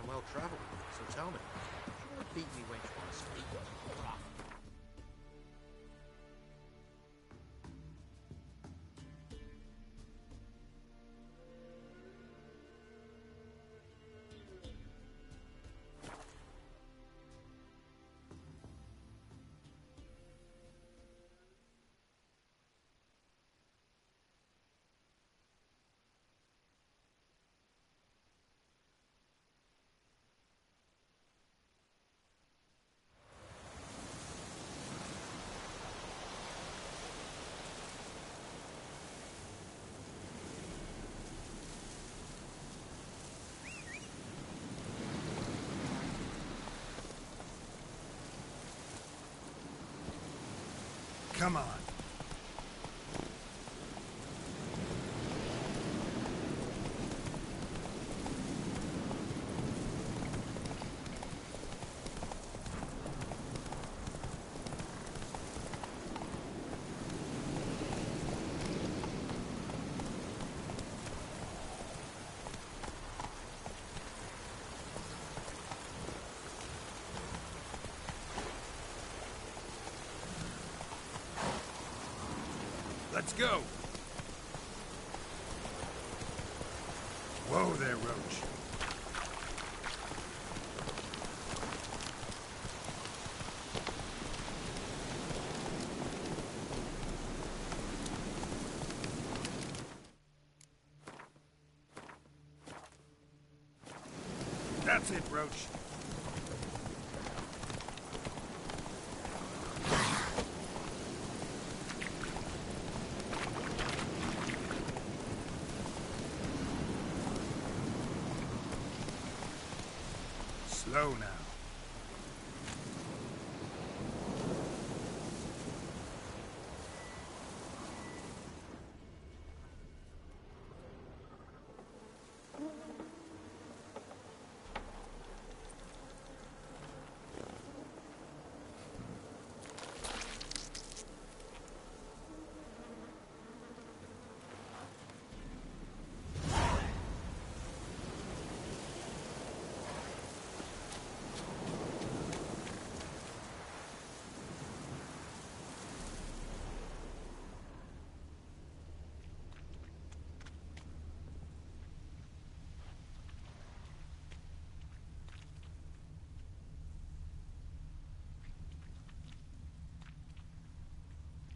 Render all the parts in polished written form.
well travelled, so tell me, do you want to beat me when you want to speak? Come on. Let's go! Whoa there, Roach. That's it, Roach. Slow now.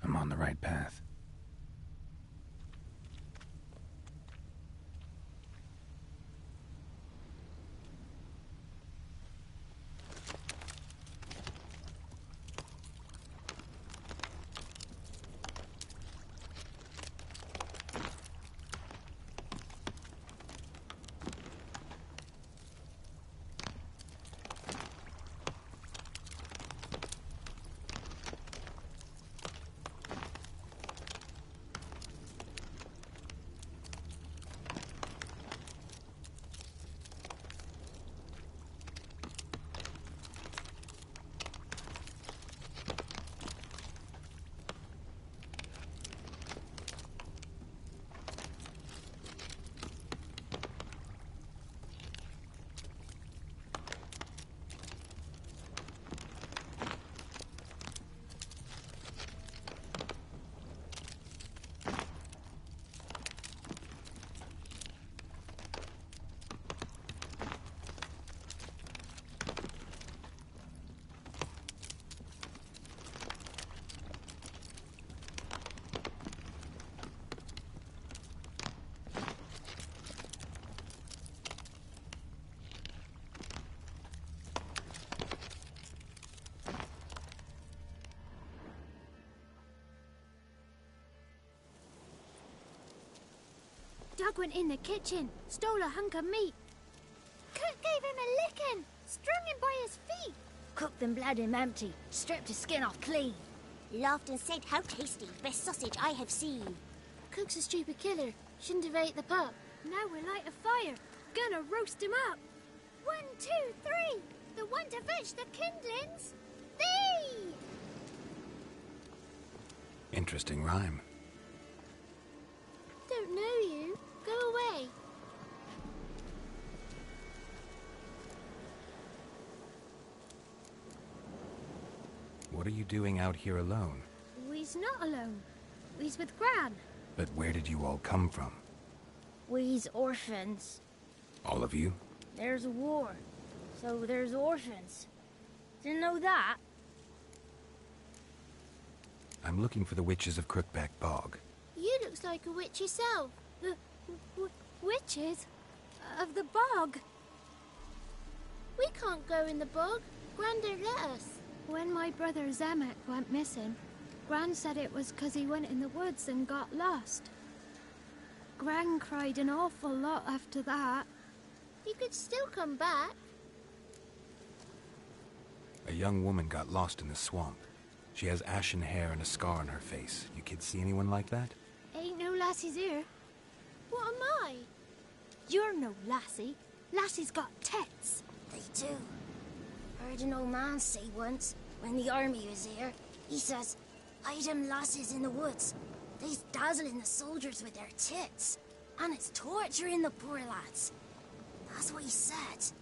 I'm on the right path. Doug went in the kitchen, stole a hunk of meat. Cook gave him a licking, strung him by his feet. Cooked and bled him empty, stripped his skin off clean. Laughed and said, "How tasty, best sausage I have seen." Cook's a stupid killer, shouldn't have ate the pup. Now we'll light a fire, gonna roast him up. 1, 2, 3, the one to fetch the kindlings. Thee! Interesting rhyme. Don't know you. Go away. What are you doing out here alone? We's not alone. We's with Gran. But where did you all come from? We's orphans. All of you? There's a war, so there's orphans. Didn't know that? I'm looking for the witches of Crookback Bog. You looks like a witch yourself. The witches of the bog. We can't go in the bog. Gran don't let us. When my brother Zemek went missing, Gran said it was 'cause he went in the woods and got lost. Gran cried an awful lot after that. You could still come back. A young woman got lost in the swamp. She has ashen hair and a scar on her face. You kids see anyone like that? Ain't no lassies here. What am I? You're no lassie. Lassie's got tits. They do. Heard an old man say once, when the army was here, he says, "I them lasses in the woods. They's dazzling the soldiers with their tits. And it's torturing the poor lads." That's what he said.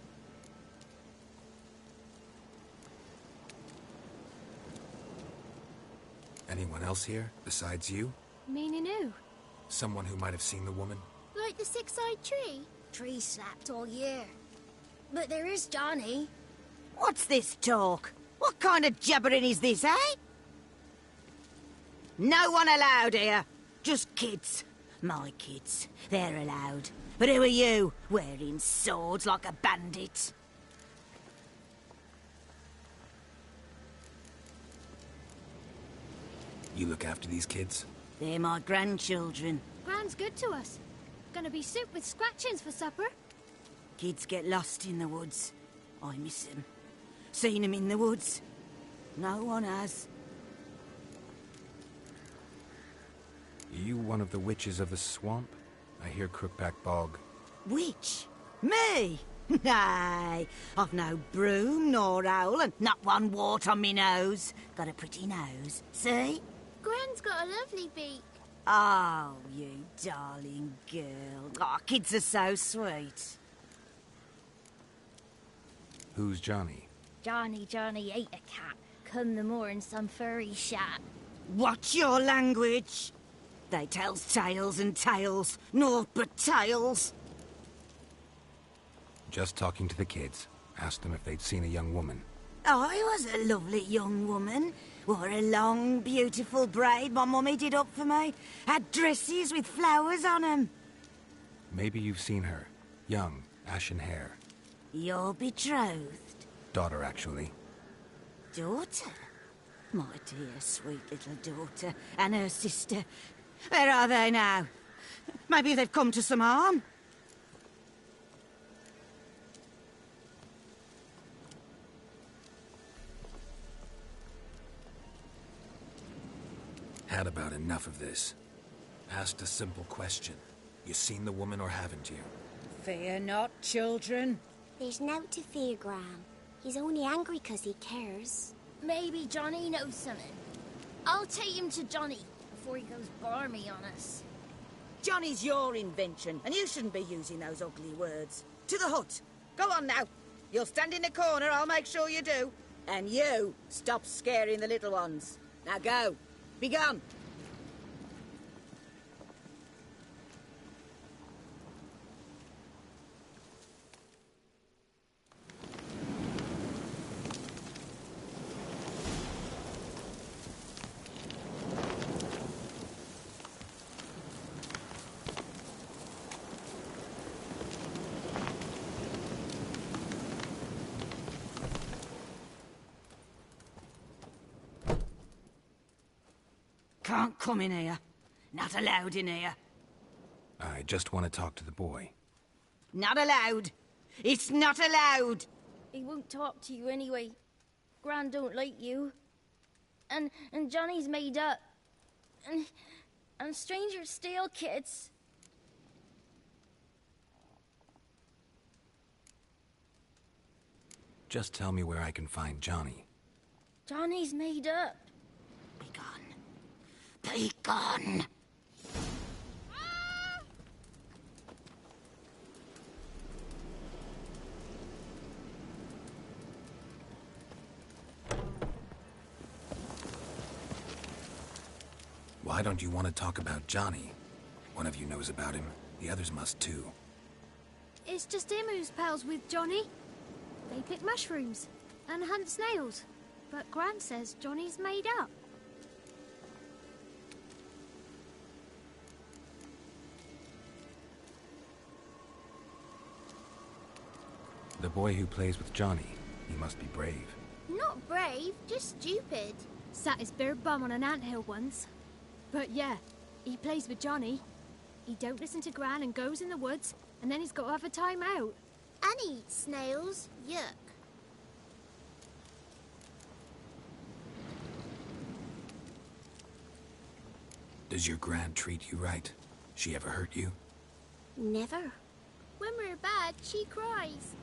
Anyone else here, besides you? Meaning who? Someone who might have seen the woman? Like the six-eyed tree? Tree slapped all year. But there is Johnny. What's this talk? What kind of jabbering is this, eh? No one allowed here. Just kids. My kids. They're allowed. But who are you, wearing swords like a bandit? You look after these kids? They're my grandchildren. Gran's good to us. Gonna be soup with scratchings for supper. Kids get lost in the woods. I miss them. Seen them in the woods. No one has. Are you one of the witches of the swamp? I hear Crookback Bog. Witch? Me? Nay, I've no broom nor owl and not one wart on me nose. Got a pretty nose, see? Gran's got a lovely beak. Oh, you darling girl. Oh, kids are so sweet. Who's Johnny? Johnny ate a cat. Come the moor in some furry shat. Watch your language. They tells tales and tales, naught but tales. Just talking to the kids. Asked them if they'd seen a young woman. I was a lovely young woman. Wore a long, beautiful braid my mummy did up for me. Had dresses with flowers on 'em. Maybe you've seen her. Young, ashen hair. You're betrothed. Daughter, actually. Daughter? My dear, sweet little daughter. And her sister. Where are they now? Maybe they've come to some harm. Had about enough of this. Asked a simple question. You seen the woman or haven't you? Fear not, children. There's nought to fear, Gran. He's only angry 'cause he cares. Maybe Johnny knows something. I'll take him to Johnny before he goes barmy on us. Johnny's your invention, and you shouldn't be using those ugly words. To the hut. Go on now. You'll stand in the corner, I'll make sure you do. And you, stop scaring the little ones. Now go. Be gone. Can't come in here. Not allowed in here. I just want to talk to the boy. Not allowed. It's not allowed. He won't talk to you anyway. Gran don't like you. And Johnny's made up. And strangers steal kids. Just tell me where I can find Johnny. Johnny's made up. Be gone. Be gone. Why don't you want to talk about Johnny? One of you knows about him. The others must too. It's just him who's pals with Johnny. They pick mushrooms and hunt snails. But Gran says Johnny's made up. The boy who plays with Johnny, he must be brave. Not brave, just stupid. Sat his bare bum on an anthill once. But yeah, he plays with Johnny. He don't listen to Gran and goes in the woods, and then he's got to have a time out. And he eats snails. Yuck. Does your Gran treat you right? She ever hurt you? Never. When we're bad, she cries.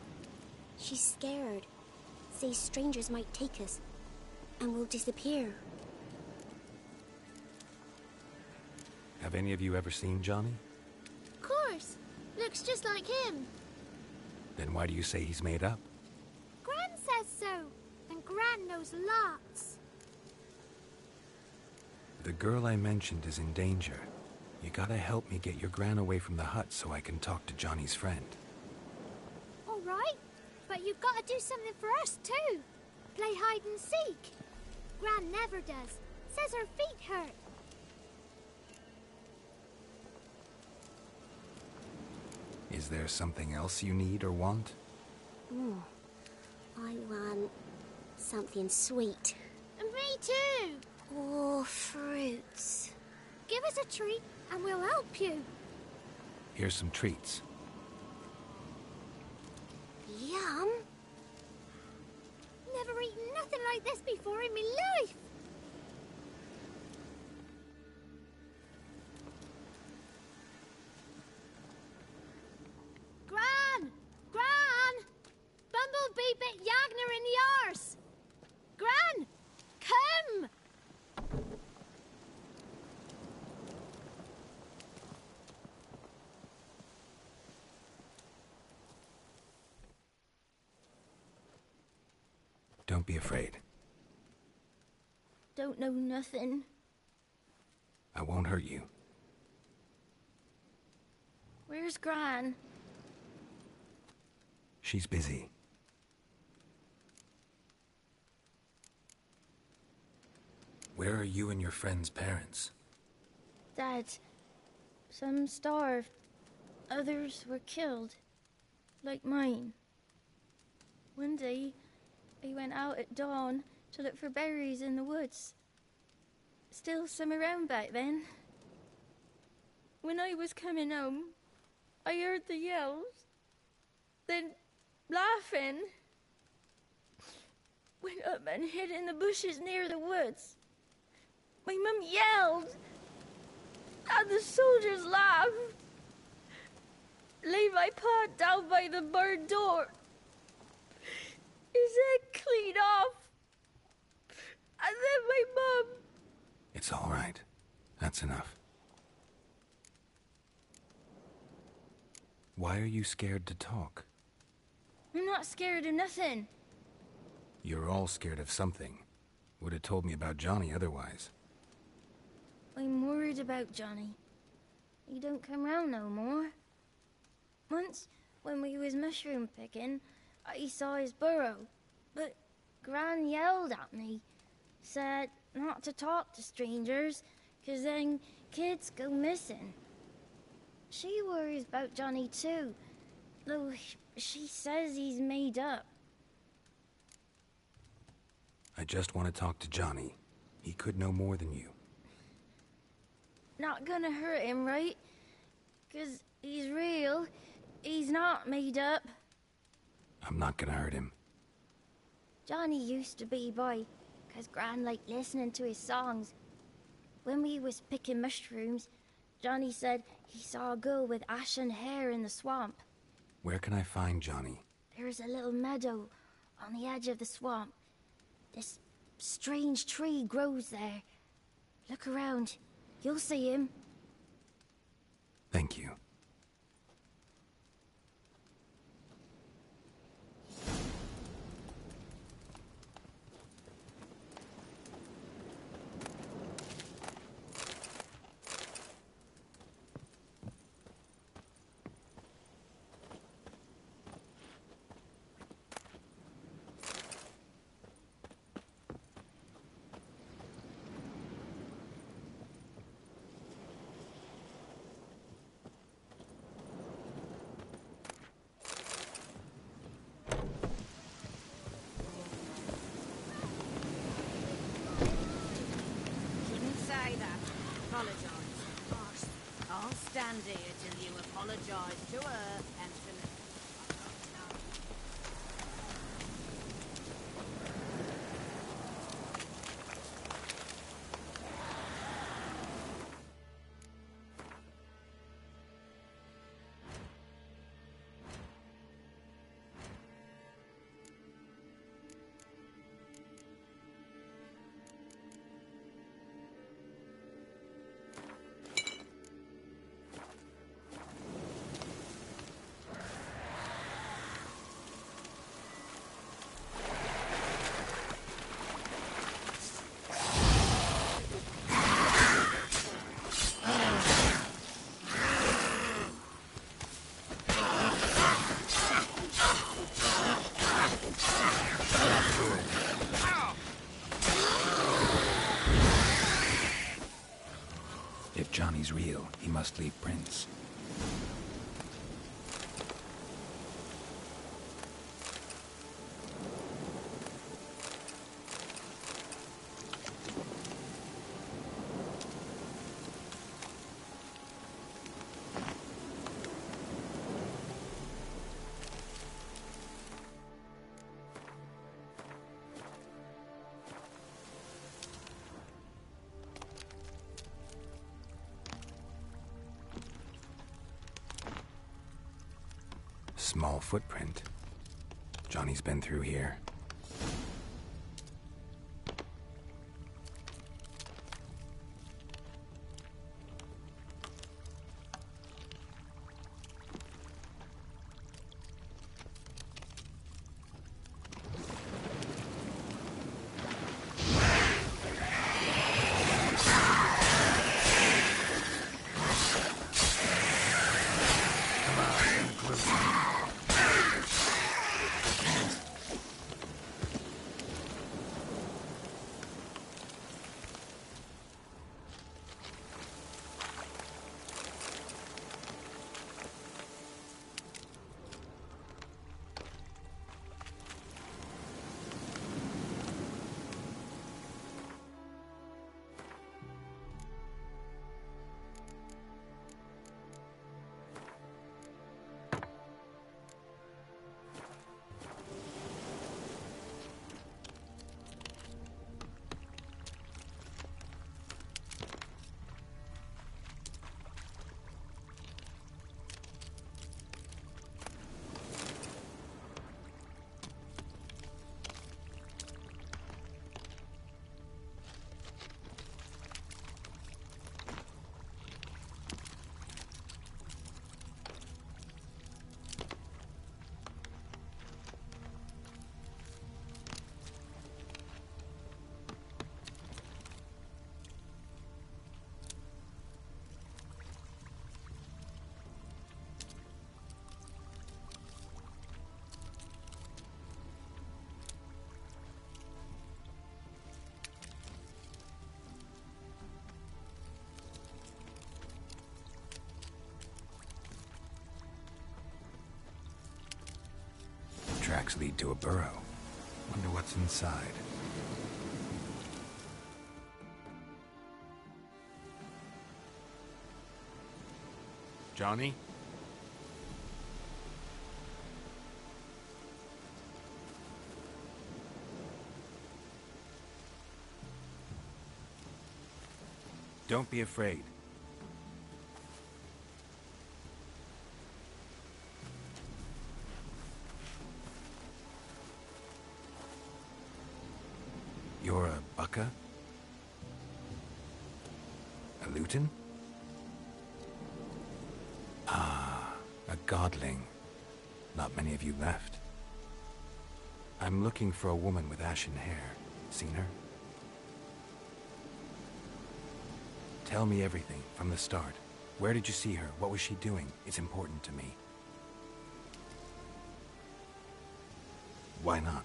She's scared. Says strangers might take us, and we'll disappear. Have any of you ever seen Johnny? Of course. Looks just like him. Then why do you say he's made up? Gran says so. And Gran knows lots. The girl I mentioned is in danger. You gotta help me get your Gran away from the hut so I can talk to Johnny's friend. All right. But you've got to do something for us, too. Play hide and seek. Gran never does. Says her feet hurt. Is there something else you need or want? I want something sweet. And me, too. Oh, fruits. Give us a treat, and we'll help you. Here's some treats. Yum. Never eaten nothing like this before in my life. Gran! Gran! Bumblebee bit Yagner in the arse. Gran! Come! Don't be afraid. Don't know nothing. I won't hurt you. Where's Gran? She's busy. Where are you and your friend's parents? Dad, some starved. Others were killed. Like mine. One day, I went out at dawn to look for berries in the woods. Still some around back then. When I was coming home, I heard the yells. Then laughing. Went up and hid in the bushes near the woods. My mum yelled. And the soldiers laughed. Lay my pa down by the barn door. His head clean off. And then my mum... It's all right. That's enough. Why are you scared to talk? I'm not scared of nothing. You're all scared of something. Would have told me about Johnny otherwise. I'm worried about Johnny. He don't come round no more. Once, when we was mushroom picking, I saw his burrow. But Gran yelled at me. Said not to talk to strangers, 'cause then kids go missing. She worries about Johnny too, though she says he's made up. I just want to talk to Johnny. He could know more than you. Not gonna hurt him, right? 'Cause he's real. He's not made up. I'm not gonna hurt him. Johnny used to be boy, 'cause Gran liked listening to his songs. When we was picking mushrooms, Johnny said he saw a girl with ashen hair in the swamp. Where can I find Johnny? There's a little meadow on the edge of the swamp. This strange tree grows there. Look around. You'll see him. Thank you. stand here till you apologise to her and to me. If Johnny's real, he must leave prints. Small footprint. Johnny's been through here. Tracks lead to a burrow. Wonder what's inside. Johnny? Don't be afraid. You're a bucka? A luton? Ah, a godling. Not many of you left. I'm looking for a woman with ashen hair. Seen her? Tell me everything, from the start. Where did you see her? What was she doing? It's important to me. Why not?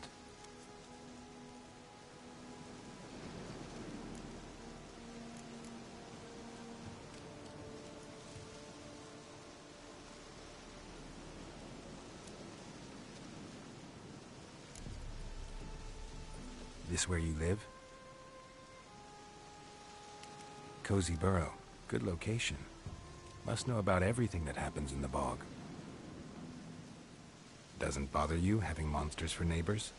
This where you live? Cozy burrow. Good location. Must know about everything that happens in the bog. Doesn't bother you having monsters for neighbors?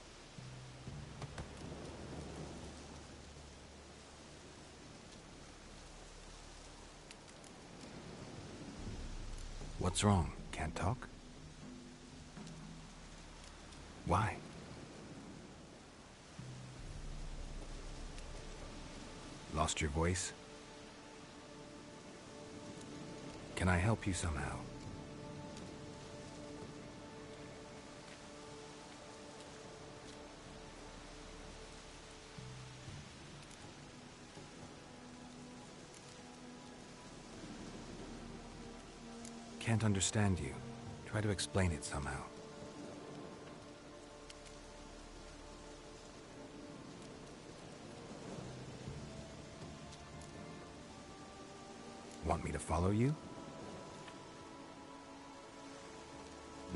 What's wrong? Can't talk? Why? Lost your voice? Can I help you somehow? Can't understand you. Try to explain it somehow. Want me to follow you?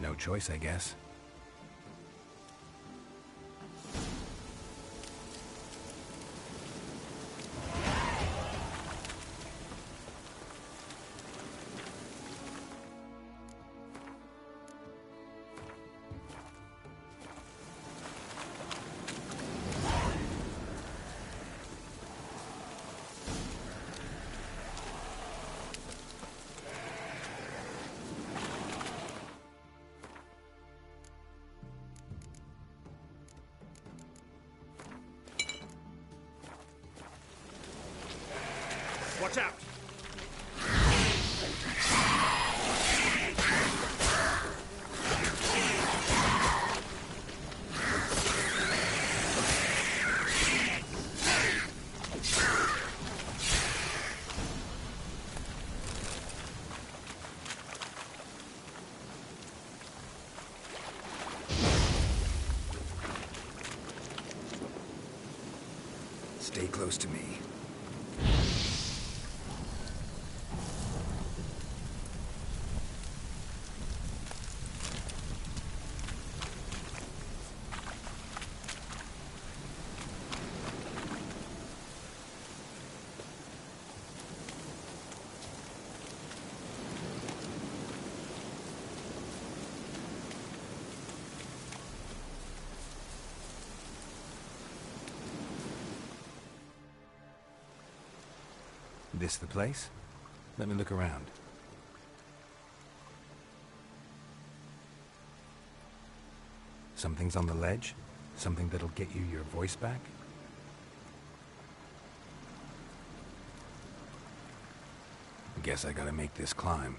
No choice, I guess. Watch out! Stay close to me. This the place? Let me look around. Something's on the ledge? Something that'll get you your voice back? Guess I gotta make this climb.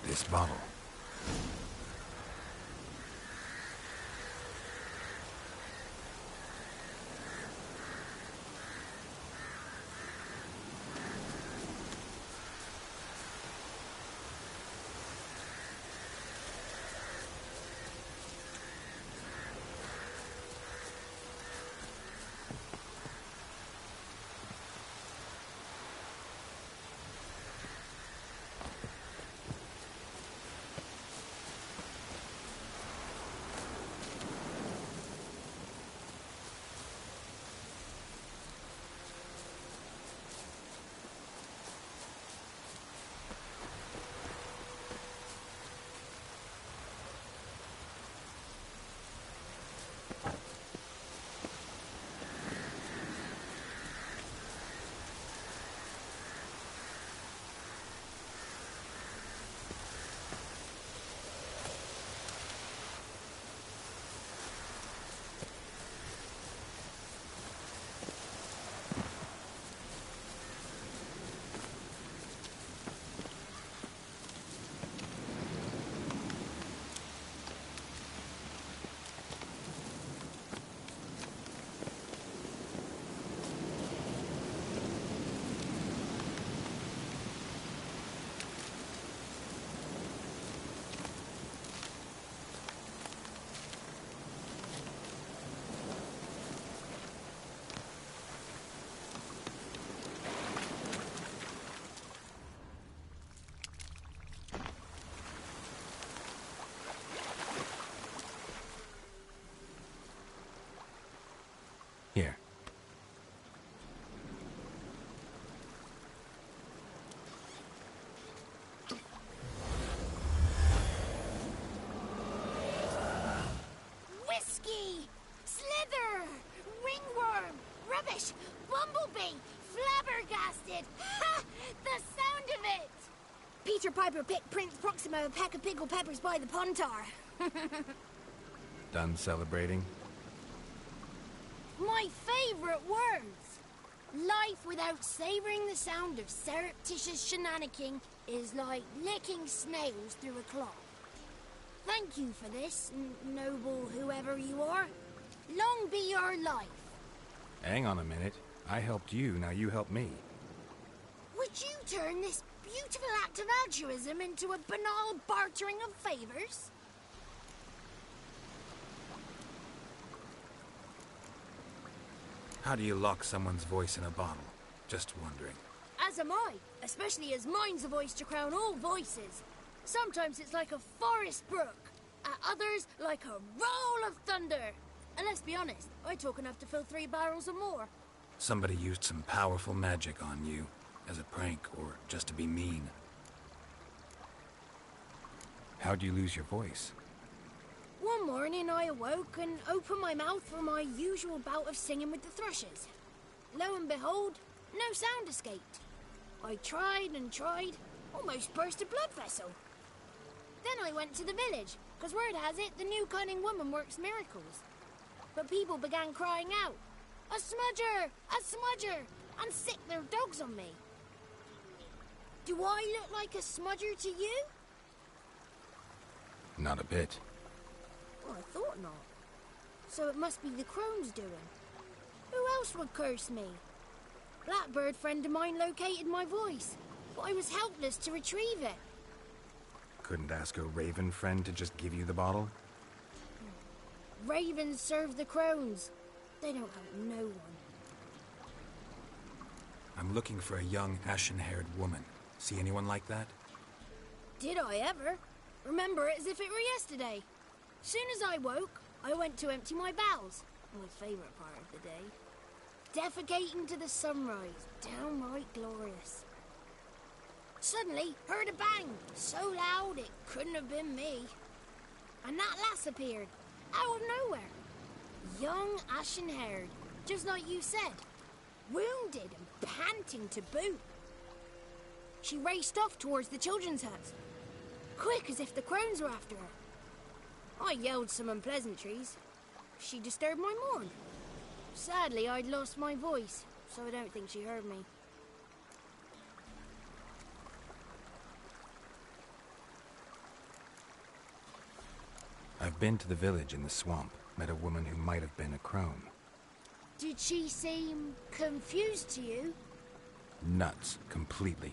this bottle. Here. Whiskey! Slither! Ringworm! Rubbish! Bumblebee! Flabbergasted! Ha! The sound of it! Peter Piper picked Prince Proximo a pack of pickled peppers by the pontar. Done celebrating? My favorite words! Life without savoring the sound of surreptitious shenanigans is like licking snails through a cloth. Thank you for this, noble whoever you are. Long be your life. Hang on a minute. I helped you, now you help me. Would you turn this beautiful act of altruism into a banal bartering of favors? How do you lock someone's voice in a bottle? Just wondering. As am I, especially as mine's a voice to crown all voices. Sometimes it's like a forest brook, at others like a roll of thunder. And let's be honest, I talk enough to fill 3 barrels or more. Somebody used some powerful magic on you, as a prank or just to be mean. How'd you lose your voice? One morning I awoke and opened my mouth for my usual bout of singing with the thrushes. Lo and behold, no sound escaped. I tried and tried, almost burst a blood vessel. Then I went to the village, because word has it the new cunning woman works miracles. But people began crying out, "A smudger! A smudger!" and sicked their dogs on me. Do I look like a smudger to you? Not a bit. Well, I thought not. So it must be the crone's doing. Who else would curse me? Blackbird friend of mine located my voice, but I was helpless to retrieve it. Couldn't ask a raven friend to just give you the bottle? Ravens serve the crones. They don't help no one. I'm looking for a young, ashen-haired woman. See anyone like that? Did I ever? Remember it as if it were yesterday. Soon as I woke, I went to empty my bowels. My favourite part of the day. Defecating to the sunrise. Downright glorious. Suddenly, heard a bang. So loud it couldn't have been me. And that lass appeared. Out of nowhere. Young, ashen-haired. Just like you said. Wounded and panting to boot. She raced off towards the children's huts. Quick as if the crones were after her. I yelled some unpleasantries. She disturbed my morn. Sadly, I'd lost my voice, so I don't think she heard me. I've been to the village in the swamp, met a woman who might have been a crone. Did she seem confused to you? Nuts, completely.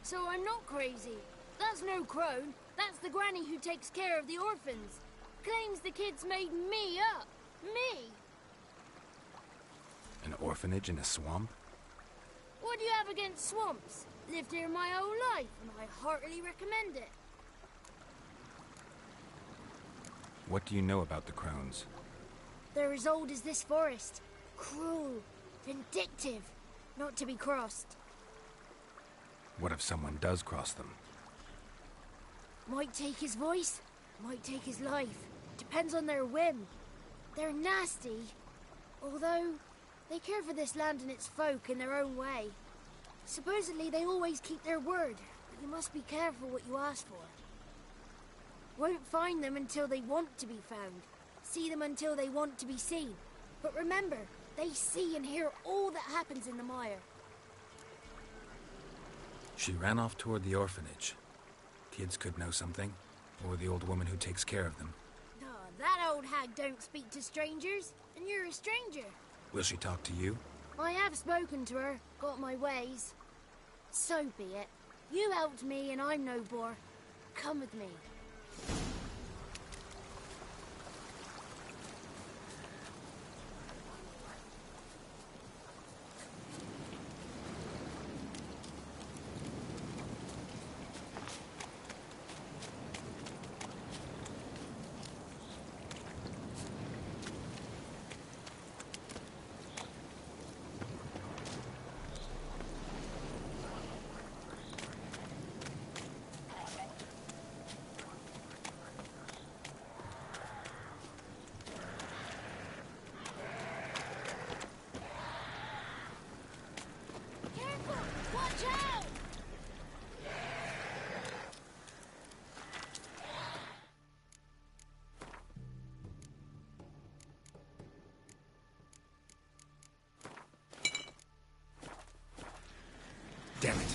So I'm not crazy. That's no crone. That's the granny who takes care of the orphans. Claims the kids made me up. Me! An orphanage in a swamp? What do you have against swamps? Lived here my whole life, and I heartily recommend it. What do you know about the crones? They're as old as this forest. Cruel, vindictive, not to be crossed. What if someone does cross them? Might take his voice, might take his life. Depends on their whim. They're nasty, although they care for this land and its folk in their own way. Supposedly they always keep their word, but you must be careful what you ask for. Won't find them until they want to be found. See them until they want to be seen. But remember, they see and hear all that happens in the mire. She ran off toward the orphanage. Kids could know something, or the old woman who takes care of them. Oh, that old hag don't speak to strangers, and you're a stranger. Will she talk to you? I have spoken to her, got my ways. So be it. You helped me and I'm no bore. Come with me. Damn it.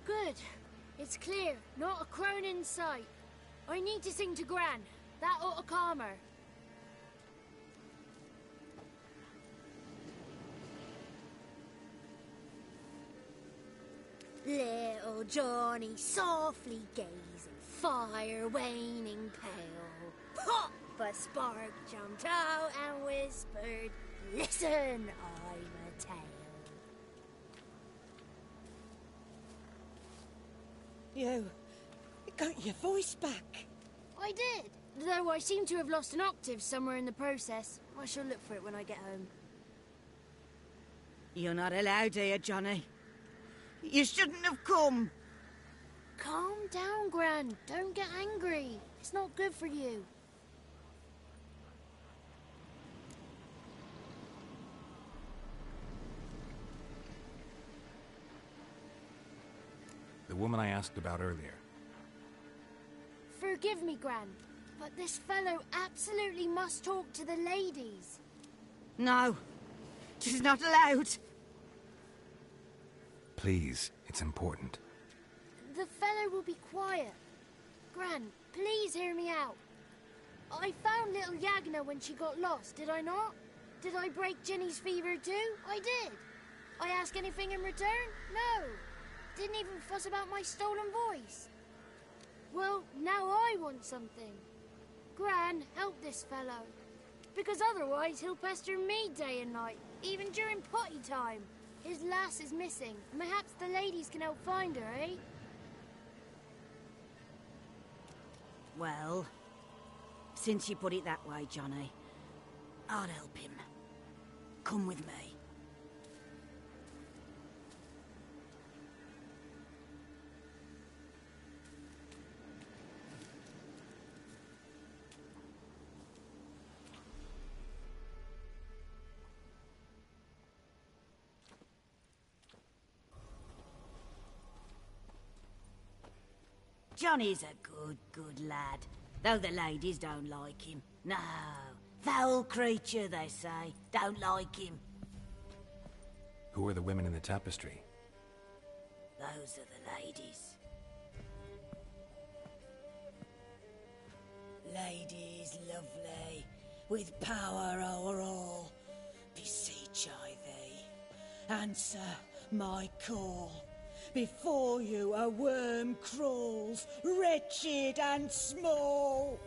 Good. It's clear. Not a crone in sight. I need to sing to Gran. That ought to calm her. Little Johnny softly gazing, fire waning pale. Pop! A spark jumped out and whispered, "Listen, I'm a tale." You got your voice back. I did, though I seem to have lost an octave somewhere in the process. I shall look for it when I get home. You're not allowed here, Johnny. You shouldn't have come. Calm down, Gran. Don't get angry. It's not good for you. woman I asked about earlier. Forgive me, Gran, but this fellow absolutely must talk to the ladies. No, she's not allowed. Please, it's important. The fellow will be quiet. Gran, please hear me out. I found little Yagna when she got lost, did I not? Did I break Ginny's fever too? I did. I ask anything in return? No. Didn't even fuss about my stolen voice. Well, now I want something. Gran, help this fellow. Because otherwise he'll pester me day and night, even during potty time. His lass is missing. Perhaps the ladies can help find her, eh? Well, since you put it that way, Johnny, I'll help him. Come with me. Johnny's a good lad, though the ladies don't like him. No, foul creature, they say. Don't like him. Who are the women in the tapestry? Those are the ladies. Ladies lovely, with power o'er all. Beseech I thee, answer my call. Before you a worm crawls, wretched and small.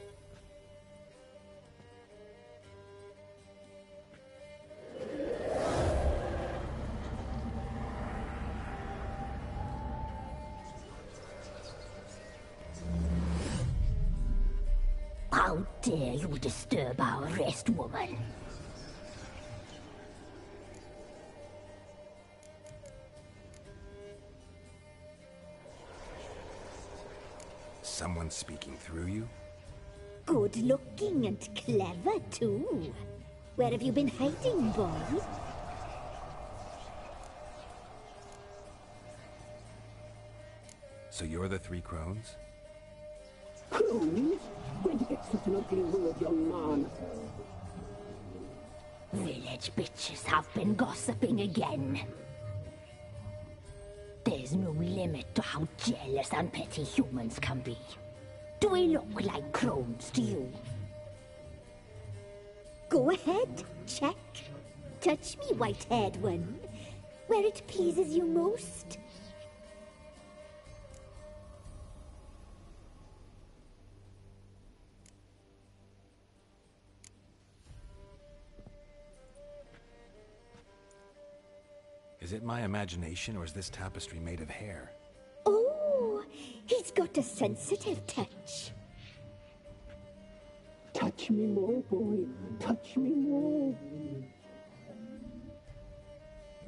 How dare you disturb our rest, woman? Someone speaking through you? Good looking and clever, too. Where have you been hiding, boy? So you're the three crones? Crones? Where'd you get such an ugly word, young man? Village bitches have been gossiping again. There's no limit to how jealous and petty humans can be. Do we look like crones to you? Go ahead, check. Touch me, white-haired one, where it pleases you most. Is it my imagination, or is this tapestry made of hair? Oh, he's got a sensitive touch. Touch me more, boy. Touch me more.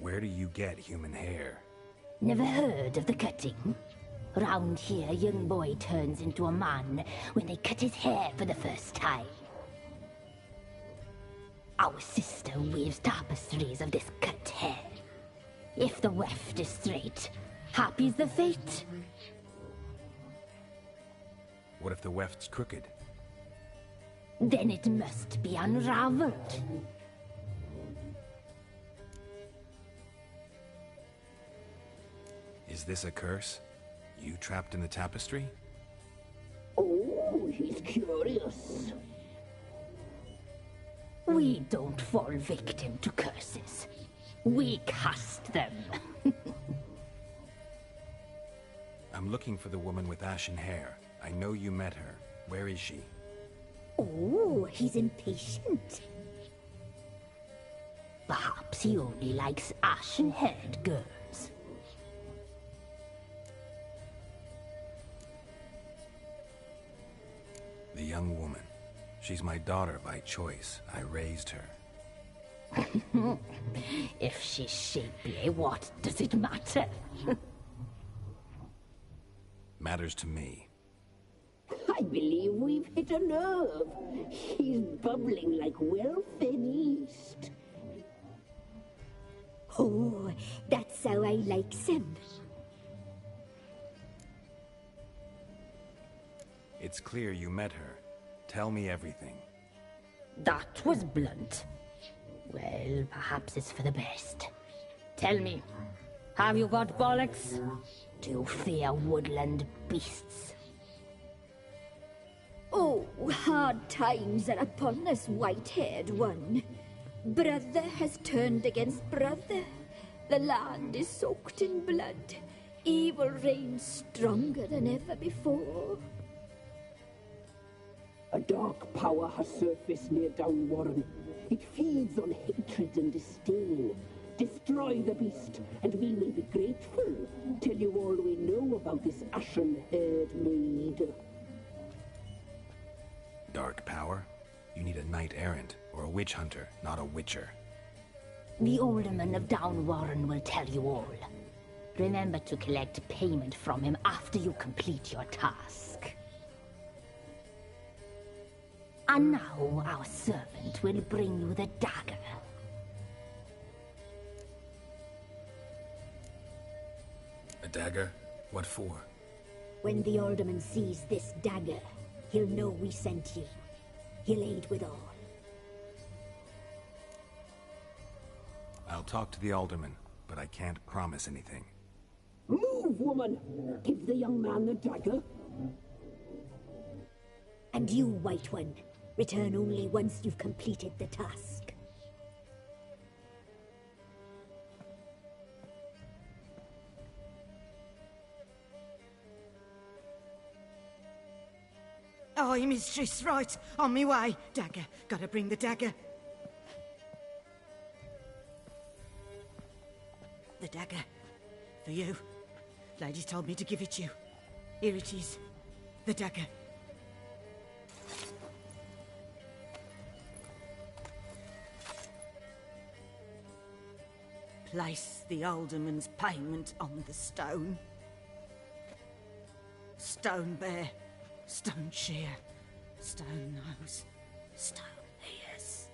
Where do you get human hair? Never heard of the cutting? Round here, a young boy turns into a man when they cut his hair for the first time. Our sister weaves tapestries of this cut hair. If the weft is straight, happy's the fate. What if the weft's crooked? Then it must be unraveled. Is this a curse? You trapped in the tapestry? Oh, he's curious. We don't fall victim to curses. We cast them. I'm looking for the woman with ashen hair. I know you met her. Where is she? Oh, he's impatient. Perhaps he only likes ashen-haired girls. The young woman. She's my daughter by choice. I raised her. If she's shapely, what does it matter? Matters to me. I believe we've hit a nerve. He's bubbling like well-fed yeast. Oh, that's how I likes him. It's clear you met her. Tell me everything. That was blunt. Well, perhaps it's for the best. Tell me, have you got bollocks? Do you fear woodland beasts? Oh, hard times are upon us, white-haired one. Brother has turned against brother. The land is soaked in blood. Evil reigns stronger than ever before. A dark power has surfaced near Downwarren. It feeds on hatred and disdain. Destroy the beast, and we will be grateful. Tell you all we know about this ashen-haired maid. Dark power? You need a knight-errant, or a witch-hunter, not a witcher. The alderman of Downwarren will tell you all. Remember to collect payment from him after you complete your task. And now our servant will bring you the dagger. A dagger? What for? When the alderman sees this dagger, he'll know we sent you. He'll aid with all. I'll talk to the alderman, but I can't promise anything. Move, woman! Give the young man the dagger. And you, White One, return only once you've completed the task. Aye, mistress, right. On me way. Dagger. Gotta bring the dagger. The dagger. For you. Lady told me to give it you. Here it is. The dagger. Place the alderman's payment on the stone. Stone bear. Stone shear, stone nose, stone ears.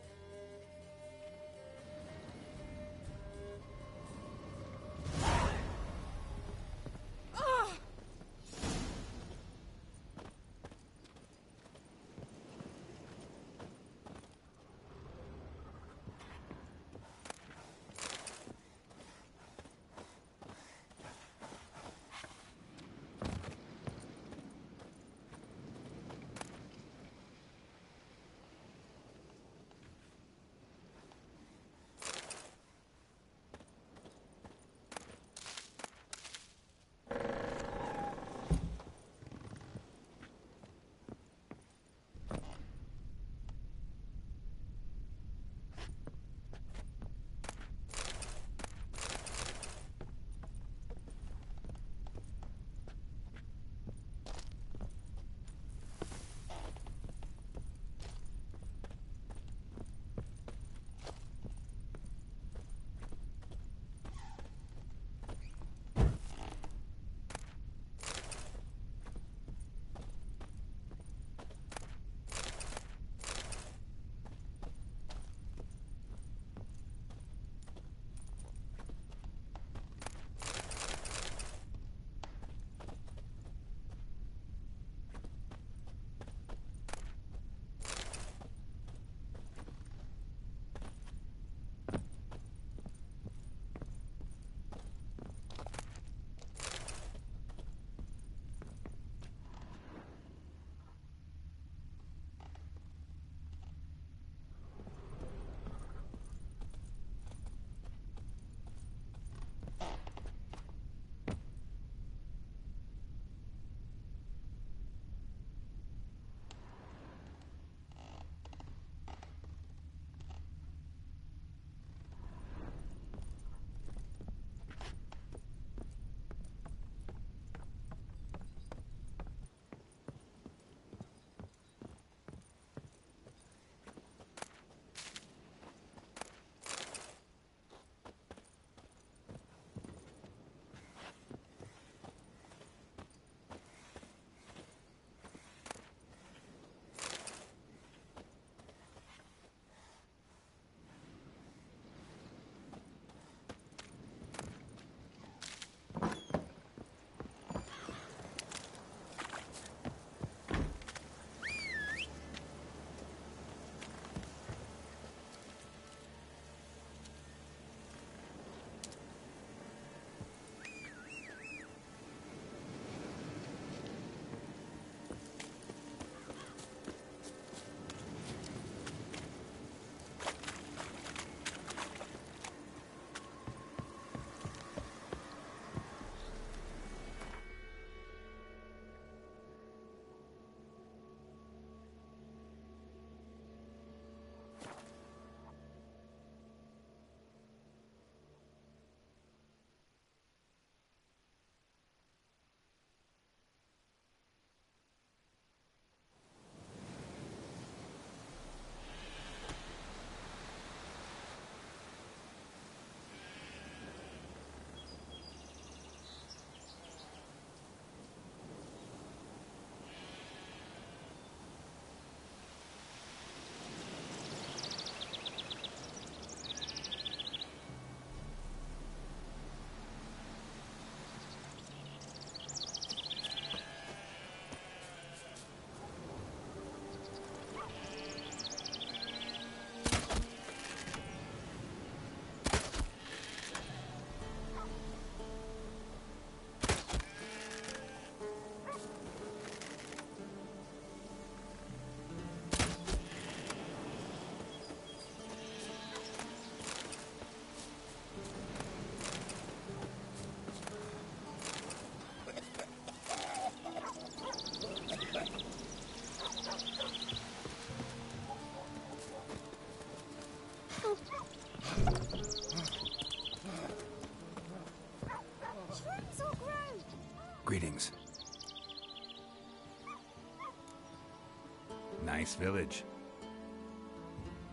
Nice village.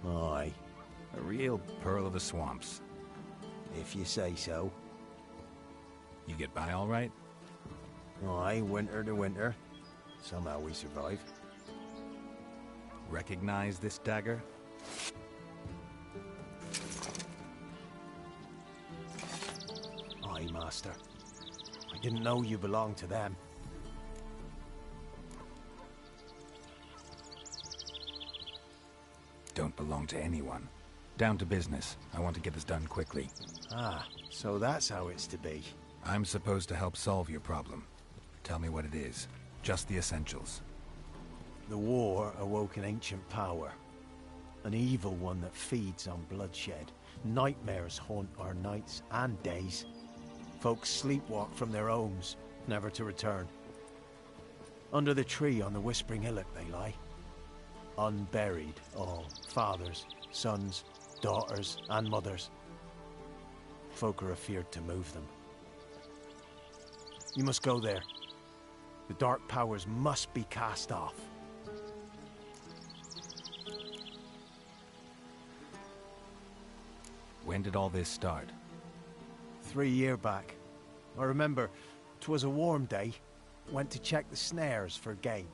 Aye. A real pearl of the swamps. If you say so. You get by all right? Aye, winter to winter. Somehow we survive. Recognize this dagger? Aye, Master. I didn't know you belonged to them. Don't belong to anyone. Down to business. I want to get this done quickly. Ah, so that's how it's to be. I'm supposed to help solve your problem. Tell me what it is. Just the essentials. The war awoke an ancient power. An evil one that feeds on bloodshed. Nightmares haunt our nights and days. Folks sleepwalk from their homes, never to return. Under the tree on the Whispering Hillock they lie. Unburied all. Fathers, sons, daughters, and mothers. Folk are afeard to move them. You must go there. The dark powers must be cast off. When did all this start? 3 years back. I remember 'twas a warm day. Went to check the snares for game.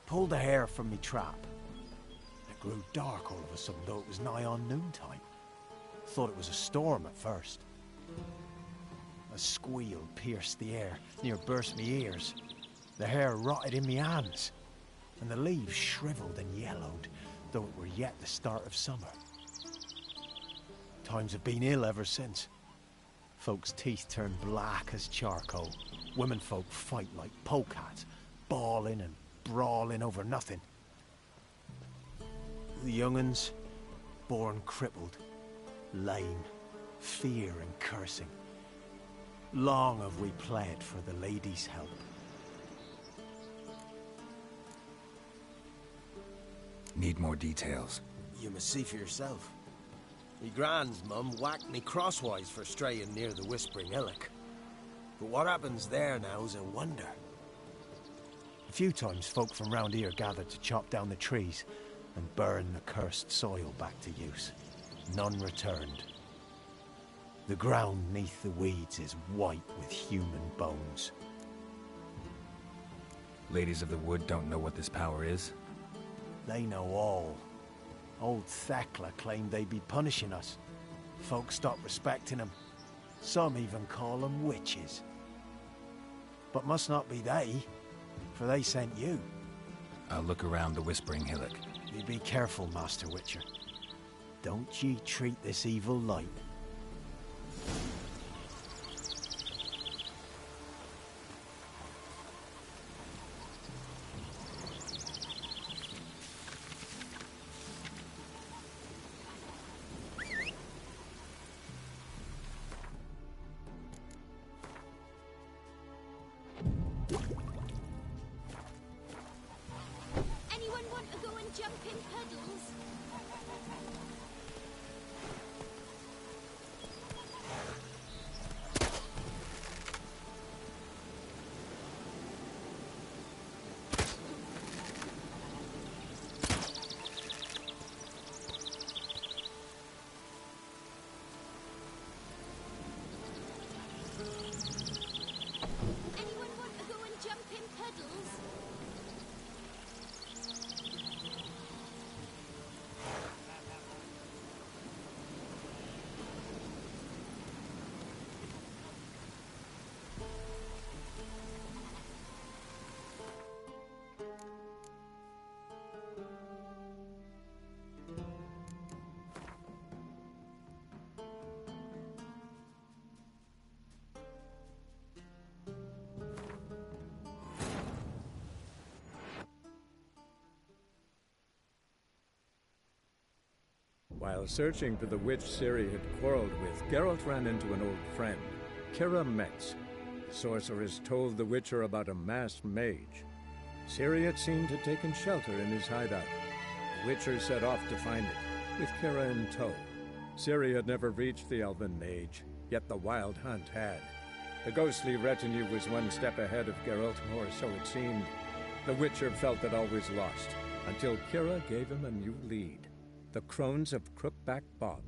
Pulled a hare from me trap. It grew dark all of a sudden, though it was nigh on noontime. Thought it was a storm at first. A squeal pierced the air, near burst me ears. The hair rotted in me hands, and the leaves shriveled and yellowed, though it were yet the start of summer. Times have been ill ever since. Folks' teeth turn black as charcoal. Womenfolk fight like polecats, bawling and brawling over nothing. The young'uns, born crippled, lame, fear and cursing. Long have we pled for the lady's help. Need more details. You must see for yourself. Me grand's mum whacked me crosswise for straying near the Whispering Hillock. But what happens there now's a wonder. A few times folk from round here gathered to chop down the trees and burn the cursed soil back to use. None returned. The ground neath the weeds is white with human bones. Ladies of the Wood don't know what this power is? They know all. Old Thekla claimed they'd be punishing us. Folk stopped respecting them. Some even call them witches. But must not be they, for they sent you. I'll look around the Whispering Hillock. You be careful, Master Witcher. Don't ye treat this evil light. Anyone want to go and jump in puddles? Anyone want to go and jump in puddles? While searching for the witch Ciri had quarreled with, Geralt ran into an old friend, Kira Metz. The sorceress told the Witcher about a masked mage. Ciri, it seemed, had taken shelter in his hideout. The Witcher set off to find it, with Kira in tow. Ciri had never reached the elven mage, yet the wild hunt had. The ghostly retinue was one step ahead of Geralt, or so it seemed. The Witcher felt it always lost, until Kira gave him a new lead. The Crones of Crookback Bog.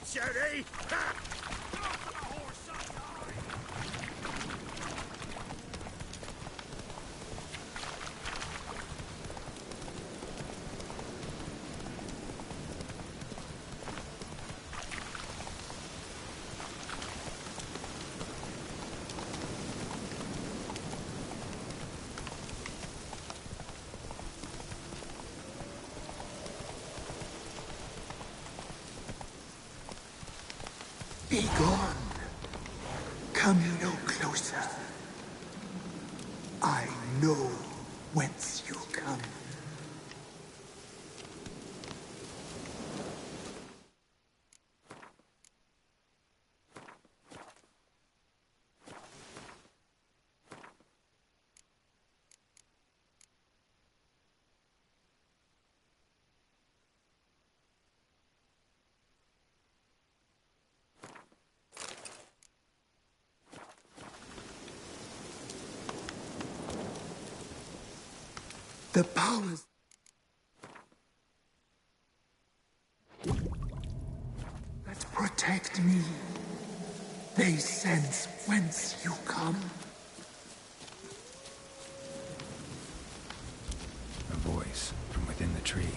Shouty! Ha! Be gone. Come no closer. I know whence you come. The powers that protect me, they sense whence you come. A voice from within the tree.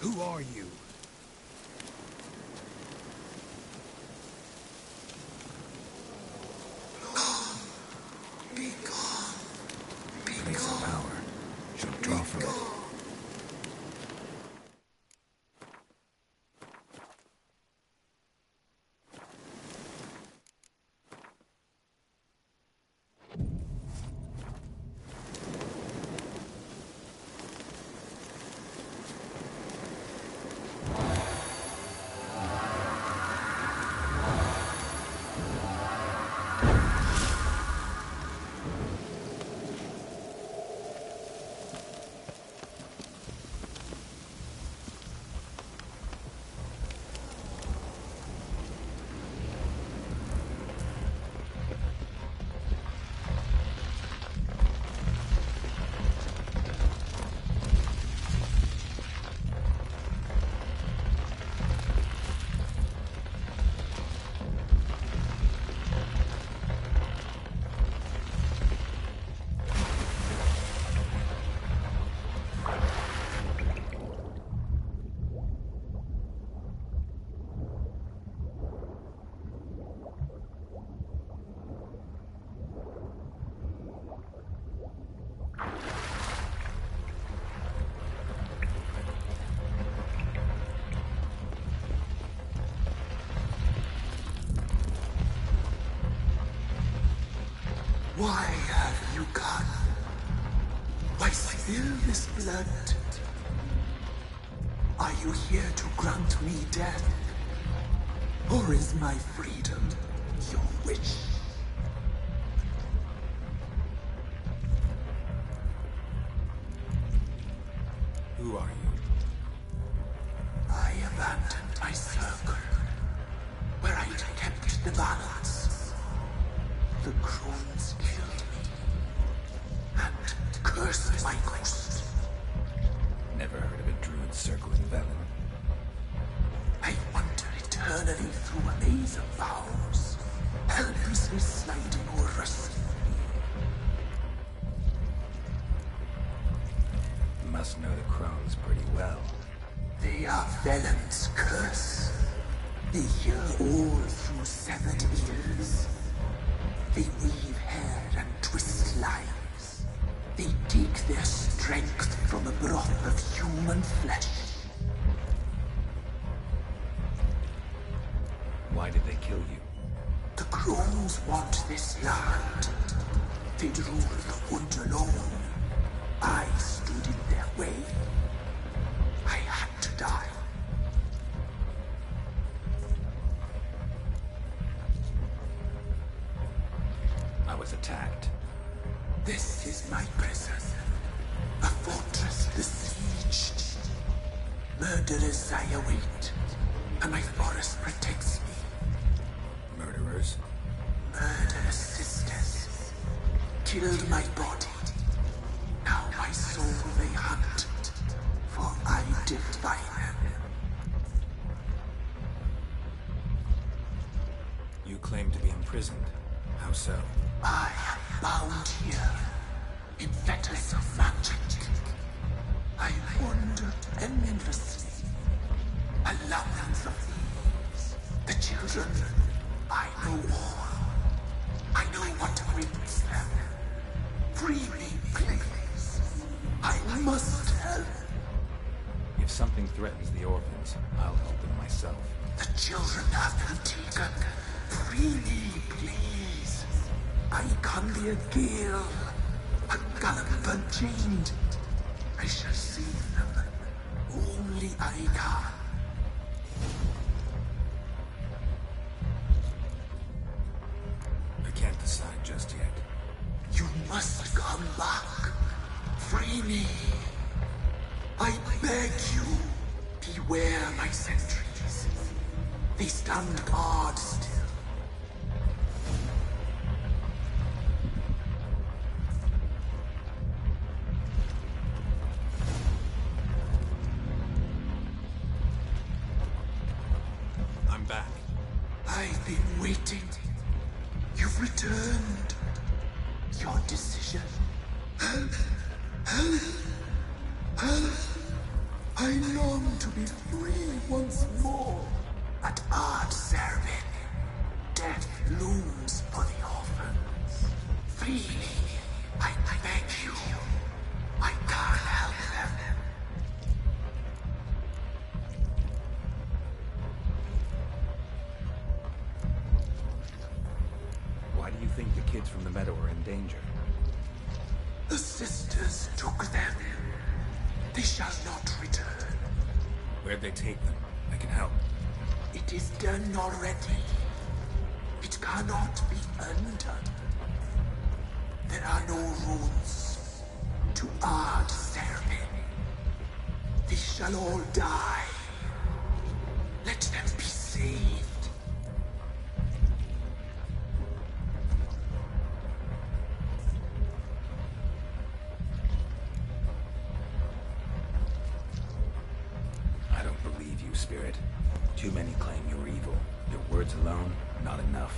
Who are you? Be gone. Be Place of power. Shall draw from it. Why have you come? Why spill this blood? Are you here to grant me death? Or is my freedom your wish? Who are you? I abandoned my circle, where I'd kept the balance. The crones killed me, and cursed my ghost. Never heard of a druid circling Velen. I wander eternally through a maze of vows, helplessly sliding over us. must know the crones pretty well. They are Vellum's curse. They hear all through severed ears. They weave hair and twist lives. They take their strength from the broth of human flesh. Why did they kill you? The crones want this land. They'd rule the wood alone. I stood in their way. I had to die. I was attacked. This is my prison. A fortress besieged. Murderers I await, and my forest protects me. Murderers? Murderous sisters. Killed my body. Now my soul they hunt, for I defy them. You claim to be imprisoned. How so? I am bound here, in fetters of magic. I wander endlessly, a labyrinth of thieves. The children, I know all. I know what awaits them. Free me, please. I must help. If something threatens the orphans, I'll help them myself. The children have been taken. Free me, please. I can be a gale, a gallop unchained. I shall save them. Only I can. I can't decide just yet. You must come back. Free me. I beg you. Beware my sentries. They stand guard still. I'm back. I've been waiting. You've returned. Your decision. Help! Help! Help! I long to be free once more. At Ard Servin, death looms for the orphans. Free me. I beg you. I can't help them. Why do you think the kids from the meadow are in danger? The sisters took them. They shall not return. Where'd they take them? I can help. It is done already. It cannot be undone. There are no rules to Ard Servin. They shall all die. Let them be saved. I don't believe you, Spirit. Too many claim you're evil. Your words alone, not enough.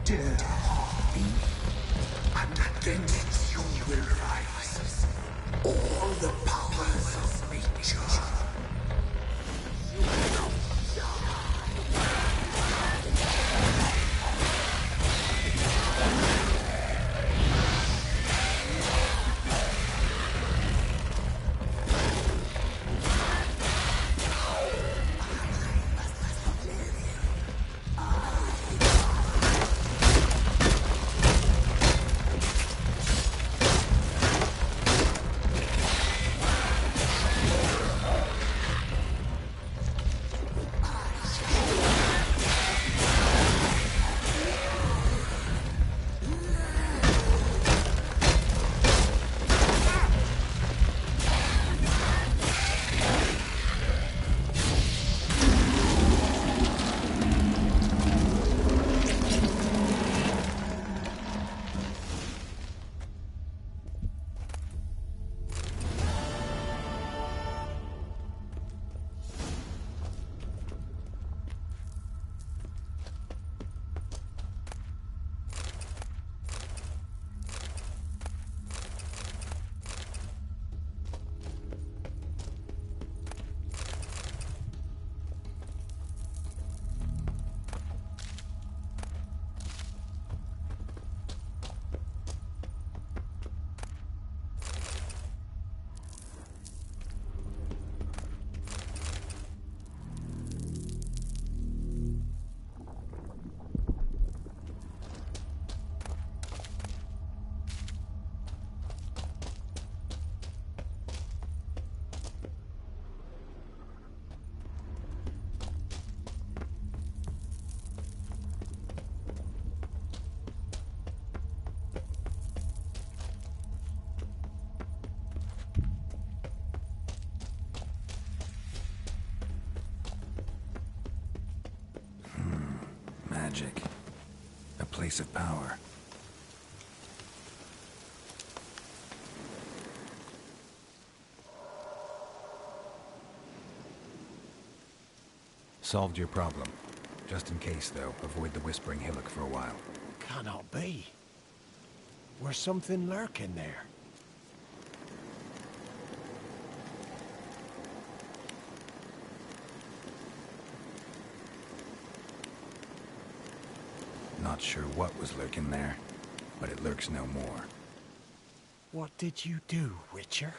Dare harm me, and against you will rise all the powers of nature. magic. A place of power. Solved your problem. Just in case, though, avoid the Whispering Hillock for a while. Cannot be. Where's something lurking there? Not sure what was lurking there, but it lurks no more. What did you do, Witcher?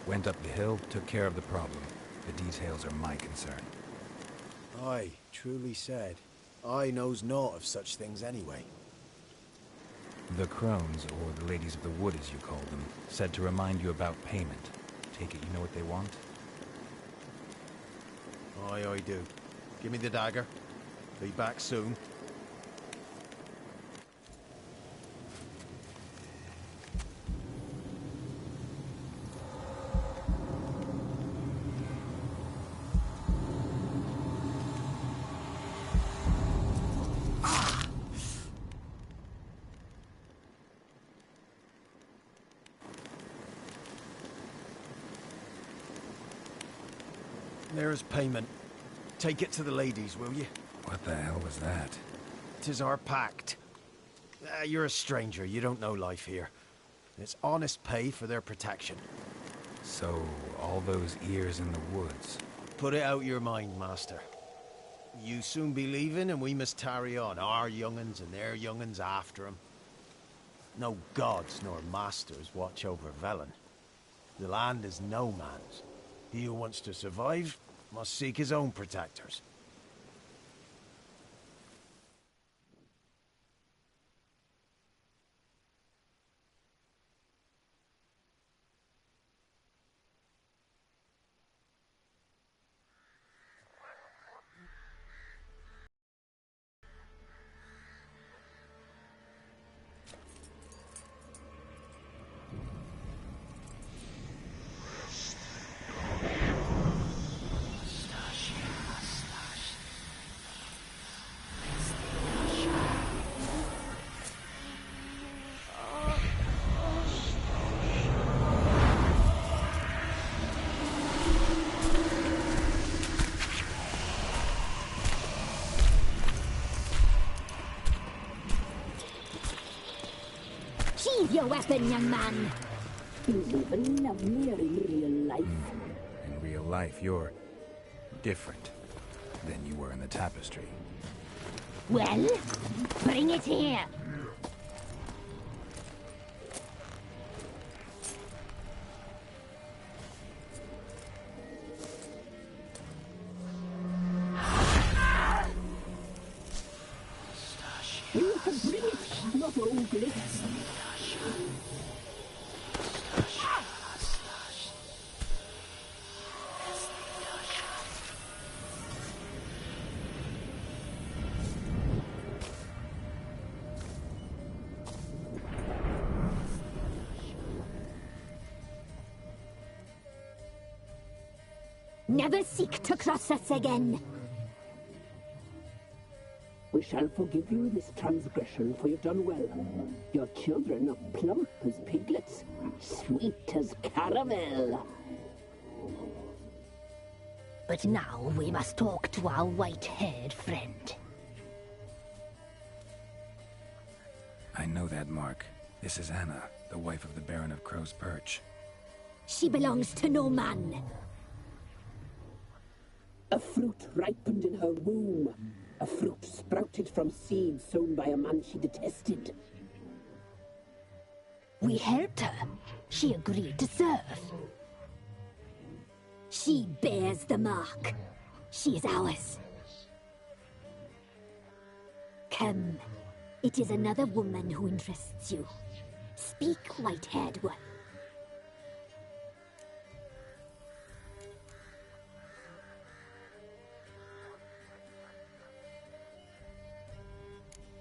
Went up the hill, took care of the problem. The details are my concern. Aye, truly said. I knows naught of such things anyway. The crones, or the ladies of the wood as you call them, said to remind you about payment. Take it you know what they want? Aye, I do. Give me the dagger. Be back soon. There's payment. Take it to the ladies, will you? What the hell was that? 'Tis our pact. You're a stranger, you don't know life here. It's honest pay for their protection. So, all those ears in the woods. Put it out your mind, master. You soon be leaving and we must tarry on, our young'uns and their young'uns after 'em. No gods nor masters watch over Velen. The land is no man's. He who wants to survive must seek his own protectors. Sheathe your weapon, young man. You even love me in real life. In real life, you're different than you were in the tapestry. Well, bring it here. You can bring it, not old lips. Never seek to cross us again. We shall forgive you this transgression, for you've done well. Your children are plump as piglets, sweet as caramel. But now we must talk to our white-haired friend. I know that mark. This is Anna, the wife of the Baron of Crow's Perch. She belongs to no man. A fruit ripened in her womb. A fruit sprouted from seeds sown by a man she detested. We helped her. She agreed to serve. She bears the mark. She is ours. Come. It is another woman who interests you. Speak, white-haired one.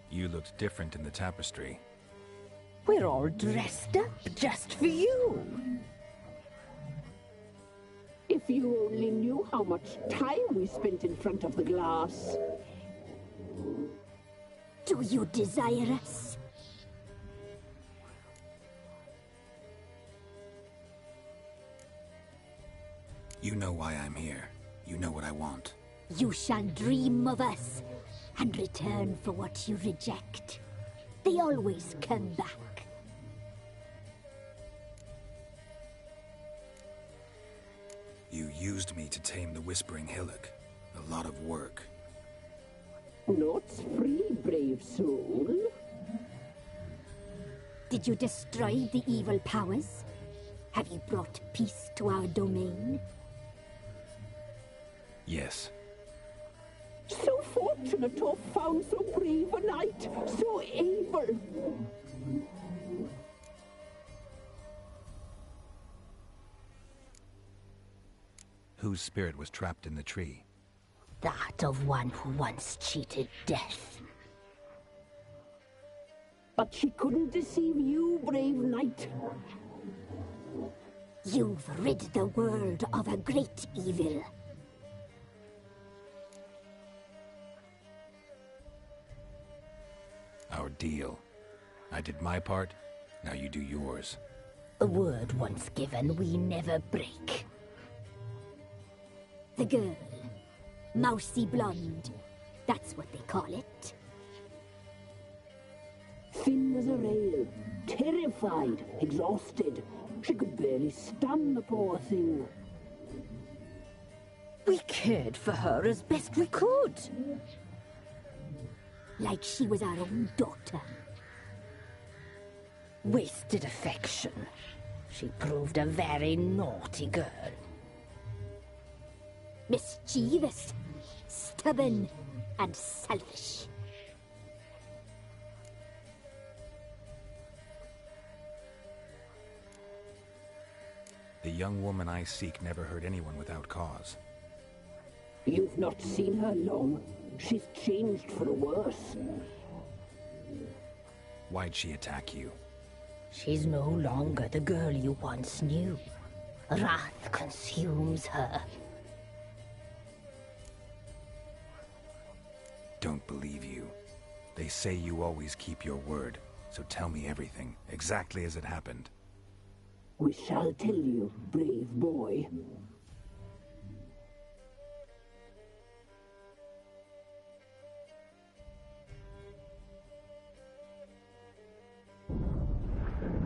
You looked different in the tapestry. We're all dressed up just for you. If If you only knew how much time we spent in front of the glass. Do you desire us? You know why I'm here. You know what I want. You shall dream of us and return for what you reject. They always come back. You used me to tame the Whispering Hillock. A lot of work. Naught's free, brave soul. Did you destroy the evil powers? Have you brought peace to our domain? Yes. So fortunate to have found so brave a knight, so able. Whose spirit was trapped in the tree? That of one who once cheated death. But she couldn't deceive you, brave knight. You've rid the world of a great evil. Our deal. I did my part, now you do yours. A word once given, we never break. The girl. Mousy blonde. That's what they call it. Thin as a rail, terrified, exhausted. She could barely stand, the poor thing. We cared for her as best we could. Like she was our own daughter. Wasted affection. She proved a very naughty girl. Mischievous, stubborn, and selfish. The young woman I seek never hurt anyone without cause. You've not seen her long. She's changed for the worse. Why'd she attack you? She's no longer the girl you once knew. Wrath consumes her. Don't believe you. They say you always keep your word, so tell me everything, exactly as it happened. We shall tell you, brave boy.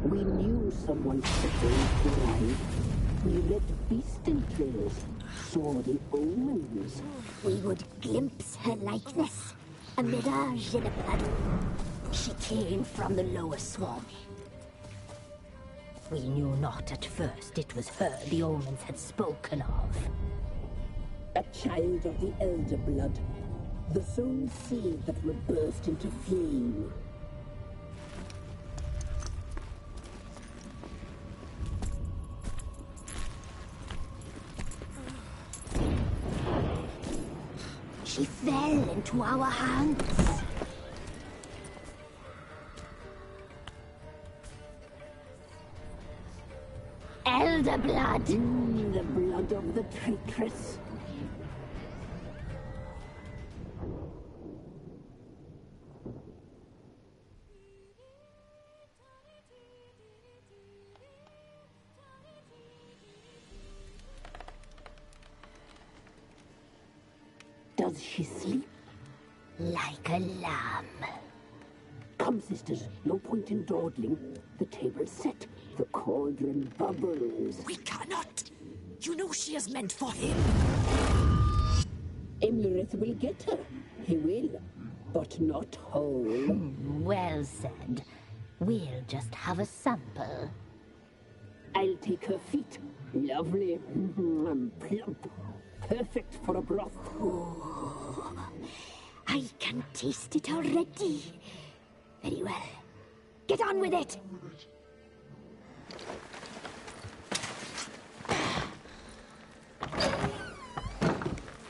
We knew someone supposed to arrive. We read beast entrails, saw the omens. We would glimpse her likeness, a mirage in a puddle. She came from the lower swamp. We knew not at first it was her the omens had spoken of. A child of the elder blood, the sown seed that would burst into flame. She fell into our hands. Elder blood! The blood of the traitress. Does she sleep? Like a lamb. Come, sisters, no point in dawdling. The table's set, the cauldron bubbles. We cannot! You know she is meant for him. Imlerith will get her. He will, but not whole. Well said. We'll just have a sample. I'll take her feet. Lovely. Plump. Perfect for a broth. Oh, I can taste it already. Very well. Get on with it!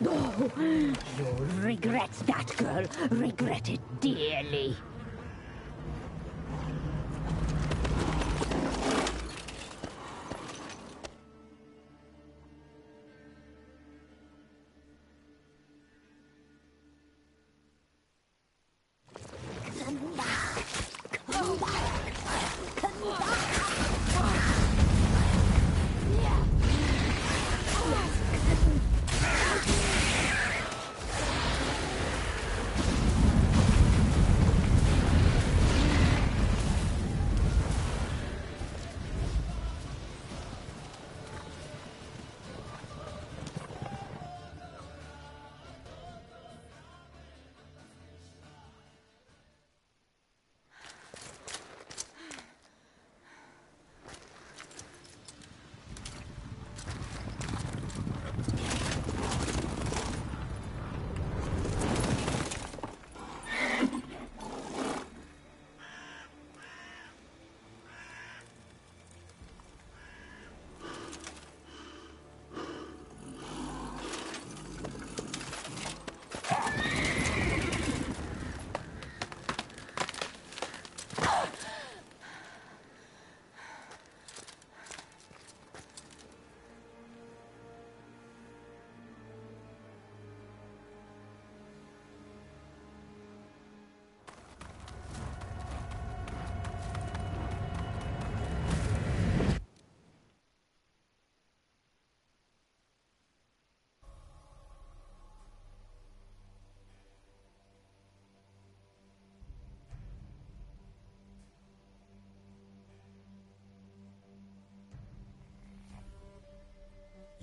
Oh, you'll regret that, girl. Regret it dearly.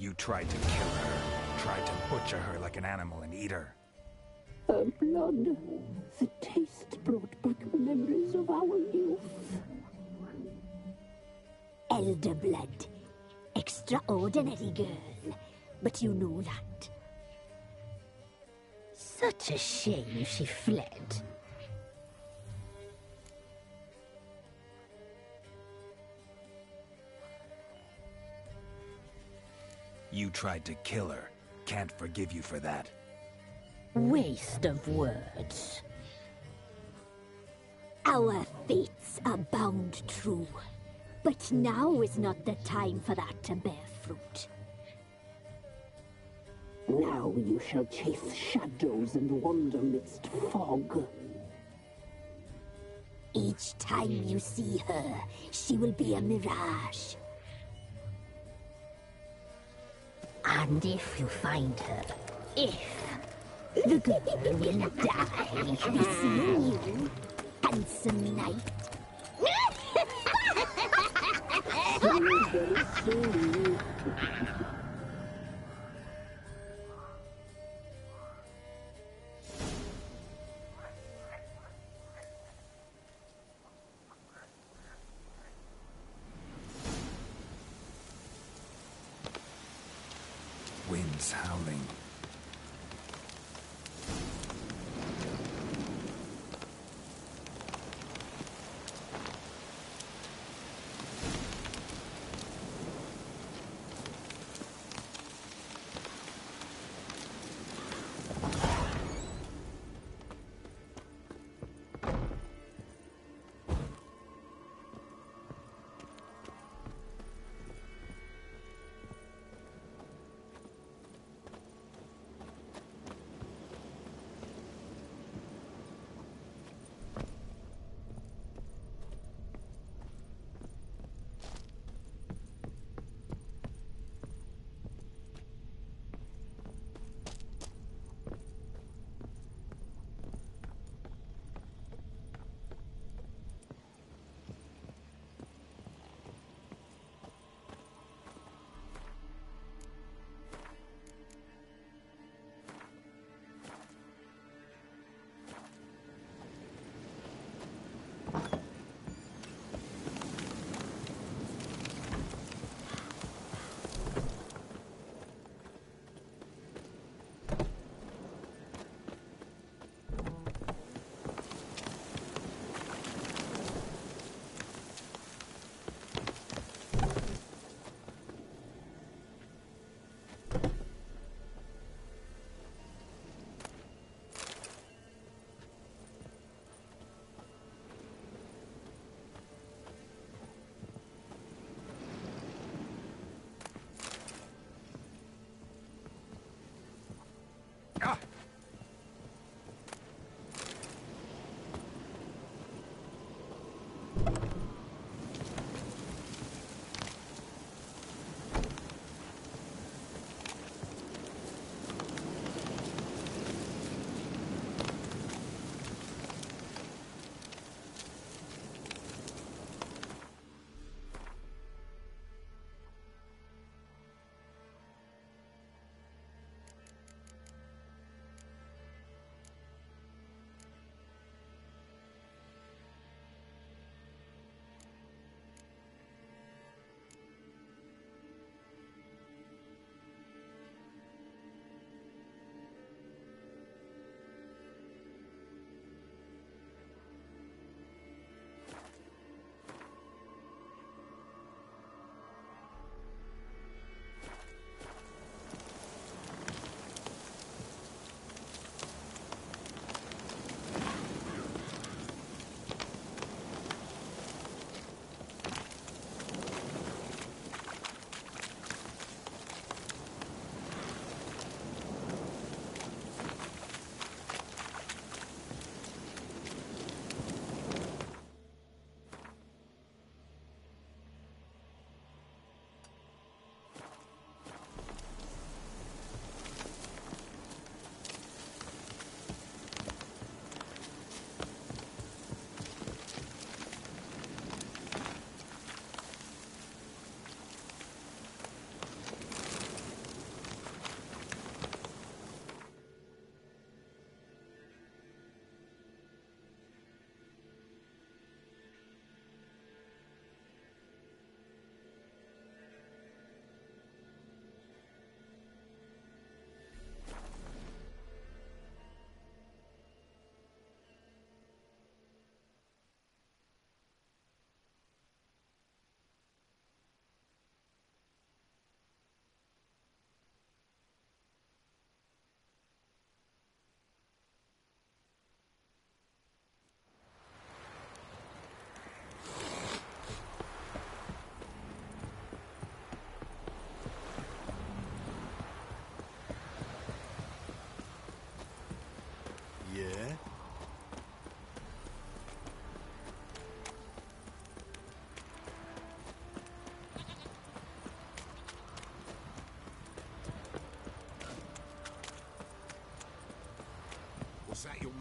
You tried to kill her. Tried to butcher her like an animal and eat her. Her blood. The taste brought back memories of our youth. Elder blood. Extraordinary girl. But you know that. Such a shame she fled. You tried to kill her. Can't forgive you for that. Waste of words. Our fates are bound true. But now is not the time for that to bear fruit. Now you shall chase shadows and wander midst fog. Each time you see her, she will be a mirage. And if you find her, the girl will die. Be seeing you, handsome knight. Very soon. Winds howling.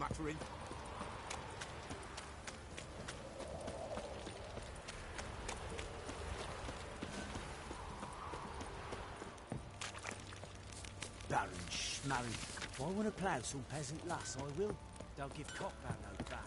muttering. Baron Schmarry. If I want to plough some peasant lass, I will. Don't give cockroach no crap.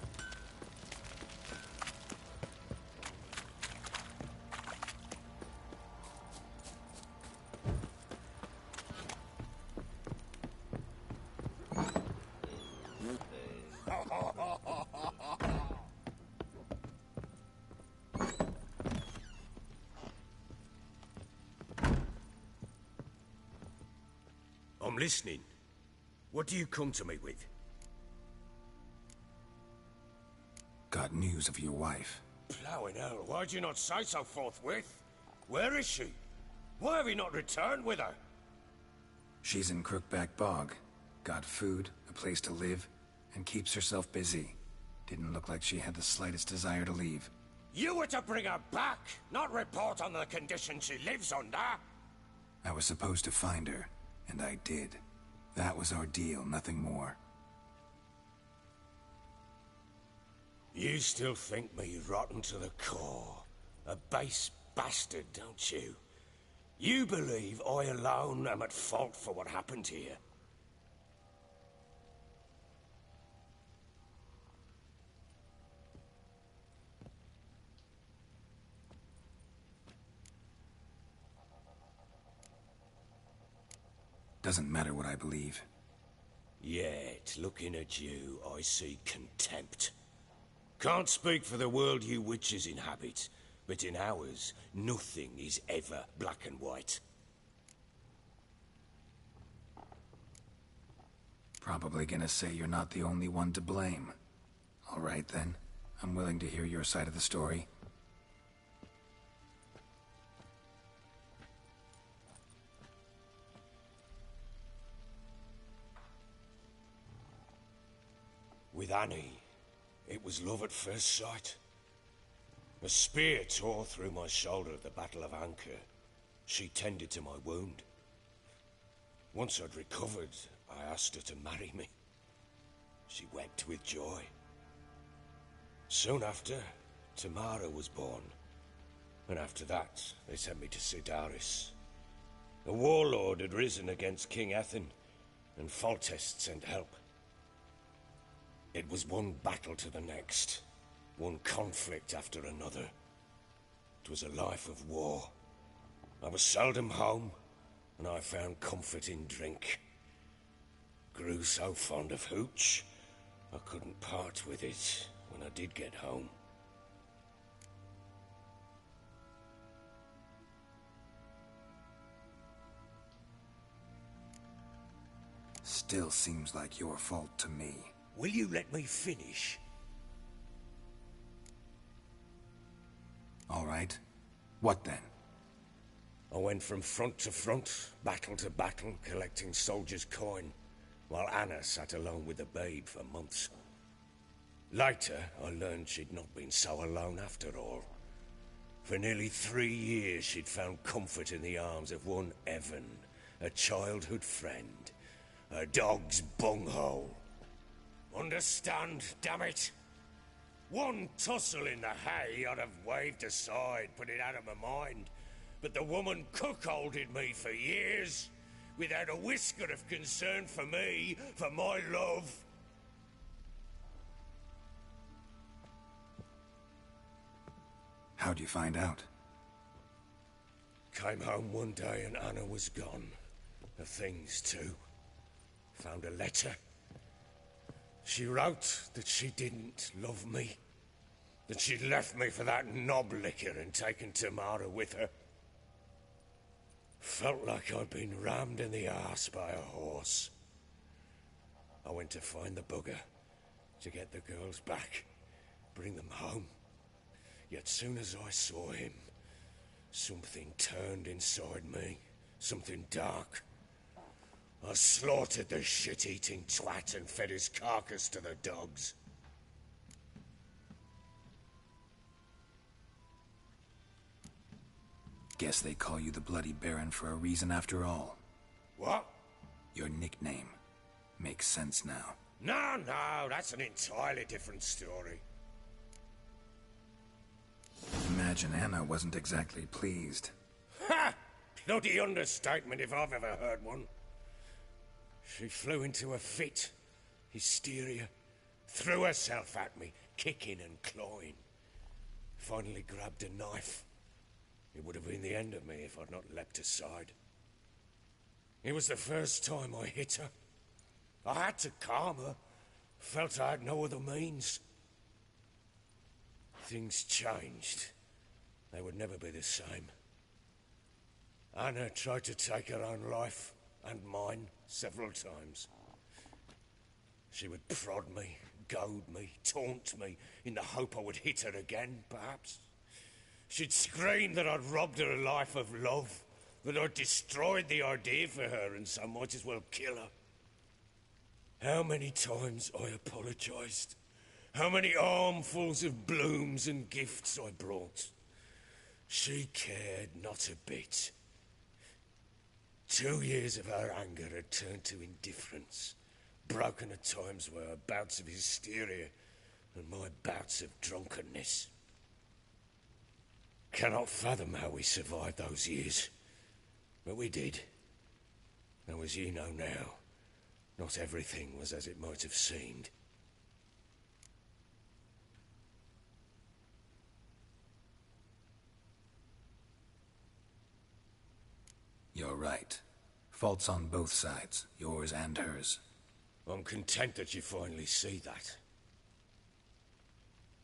I'm listening. What do you come to me with? Got news of your wife. Plowing hell, why'd you not say so forthwith? Where is she? Why have you not returned with her? She's in Crookback Bog. Got food, a place to live, and keeps herself busy. Didn't look like she had the slightest desire to leave. You were to bring her back, not report on the condition she lives under. I was supposed to find her, and I did. That was our deal, nothing more. You still think me rotten to the core. A base bastard, don't you? You believe I alone am at fault for what happened here. Doesn't matter what I believe. Yet, looking at you, I see contempt. Can't speak for the world you witches inhabit, but in ours, nothing is ever black and white. Probably gonna say you're not the only one to blame. All right then, I'm willing to hear your side of the story. With Annie, it was love at first sight. A spear tore through my shoulder at the Battle of Anchor. She tended to my wound. Once I'd recovered, I asked her to marry me. She wept with joy. Soon after, Tamara was born. And after that, they sent me to Cidaris. A warlord had risen against King Ethan, and Foltest sent help. It was one battle to the next, one conflict after another. It was a life of war. I was seldom home, and I found comfort in drink. Grew so fond of hooch, I couldn't part with it when I did get home. Still seems like your fault to me. Will you let me finish? All right. What then? I went from front to front, battle to battle, collecting soldiers' coin, while Anna sat alone with the babe for months. Later, I learned she'd not been so alone after all. For nearly 3 years, she'd found comfort in the arms of one Evan, a childhood friend, a dog's bunghole. Understand, damn it? One tussle in the hay I'd have waved aside, put it out of my mind. But the woman cuckolded me for years, without a whisker of concern for me, for my love. How'd you find out? Came home one day and Anna was gone. Her things too. Found a letter. She wrote that she didn't love me. That she'd left me for that knob licker and taken Tamara with her. Felt like I'd been rammed in the arse by a horse. I went to find the bugger, to get the girls back, bring them home. Yet soon as I saw him, something turned inside me, something dark. I slaughtered the shit-eating twat and fed his carcass to the dogs. Guess they call you the Bloody Baron for a reason after all. What? Your nickname. Makes sense now. No, that's an entirely different story. Imagine Anna wasn't exactly pleased. Ha! Bloody understatement if I've ever heard one. She flew into a fit. Hysteria. Threw herself at me, kicking and clawing. Finally grabbed a knife. It would have been the end of me if I'd not leapt aside. It was the first time I hit her. I had to calm her. Felt I had no other means. Things changed. They would never be the same. Anna tried to take her own life, and mine, several times. She would prod me, goad me, taunt me, in the hope I would hit her again, perhaps. She'd scream that I'd robbed her life of love, that I'd destroyed the idea for her, and so might as well kill her. How many times I apologized. How many armfuls of blooms and gifts I brought. She cared not a bit. 2 years of her anger had turned to indifference, broken at times by her bouts of hysteria and my bouts of drunkenness. Cannot fathom how we survived those years, but we did. Though as you know now, not everything was as it might have seemed. You're right. Faults on both sides, yours and hers. I'm content that you finally see that.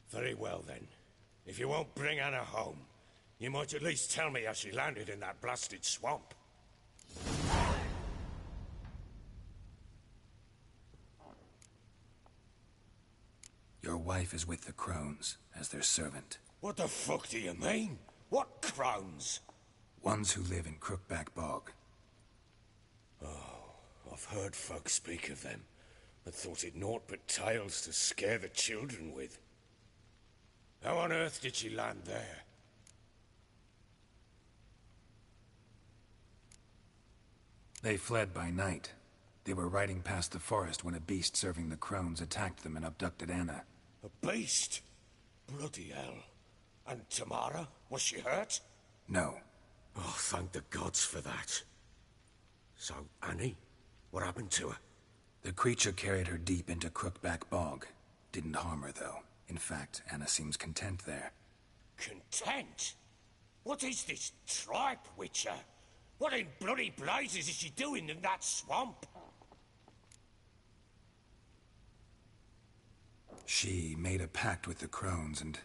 Very well then. If you won't bring Anna home, you might at least tell me how she landed in that blasted swamp. Your wife is with the crones, as their servant. What the fuck do you mean? What crones? Ones who live in Crookback Bog. Oh, I've heard folk speak of them, but thought it naught but tales to scare the children with. How on earth did she land there? They fled by night. They were riding past the forest when a beast serving the crones attacked them and abducted Anna. A beast? Bloody hell. And Tamara? Was she hurt? No. Oh, thank the gods for that. So, Annie? What happened to her? The creature carried her deep into Crookback Bog. Didn't harm her, though. In fact, Anna seems content there. Content? What is this tripe, Witcher? What in bloody blazes is she doing in that swamp? She made a pact with the crones and...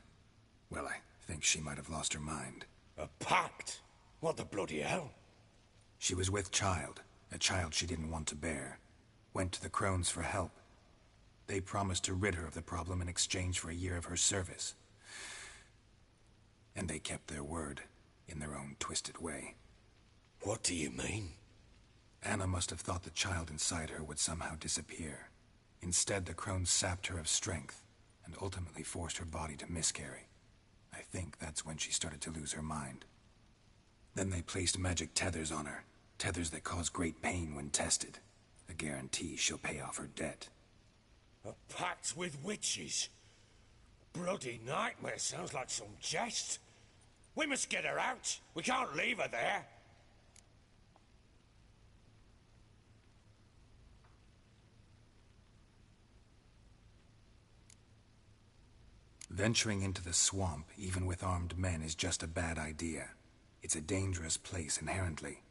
well, I think she might have lost her mind. A pact? What the bloody hell? She was with child, a child she didn't want to bear. Went to the crones for help. They promised to rid her of the problem in exchange for a year of her service. And they kept their word, in their own twisted way. What do you mean? Anna must have thought the child inside her would somehow disappear. Instead, the crones sapped her of strength, and ultimately forced her body to miscarry. I think that's when she started to lose her mind. Then they placed magic tethers on her, tethers that cause great pain when tested. A guarantee she'll pay off her debt. A pact with witches? Bloody nightmare, sounds like some jest. We must get her out. We can't leave her there. Venturing into the swamp, even with armed men, is just a bad idea. It's a dangerous place inherently,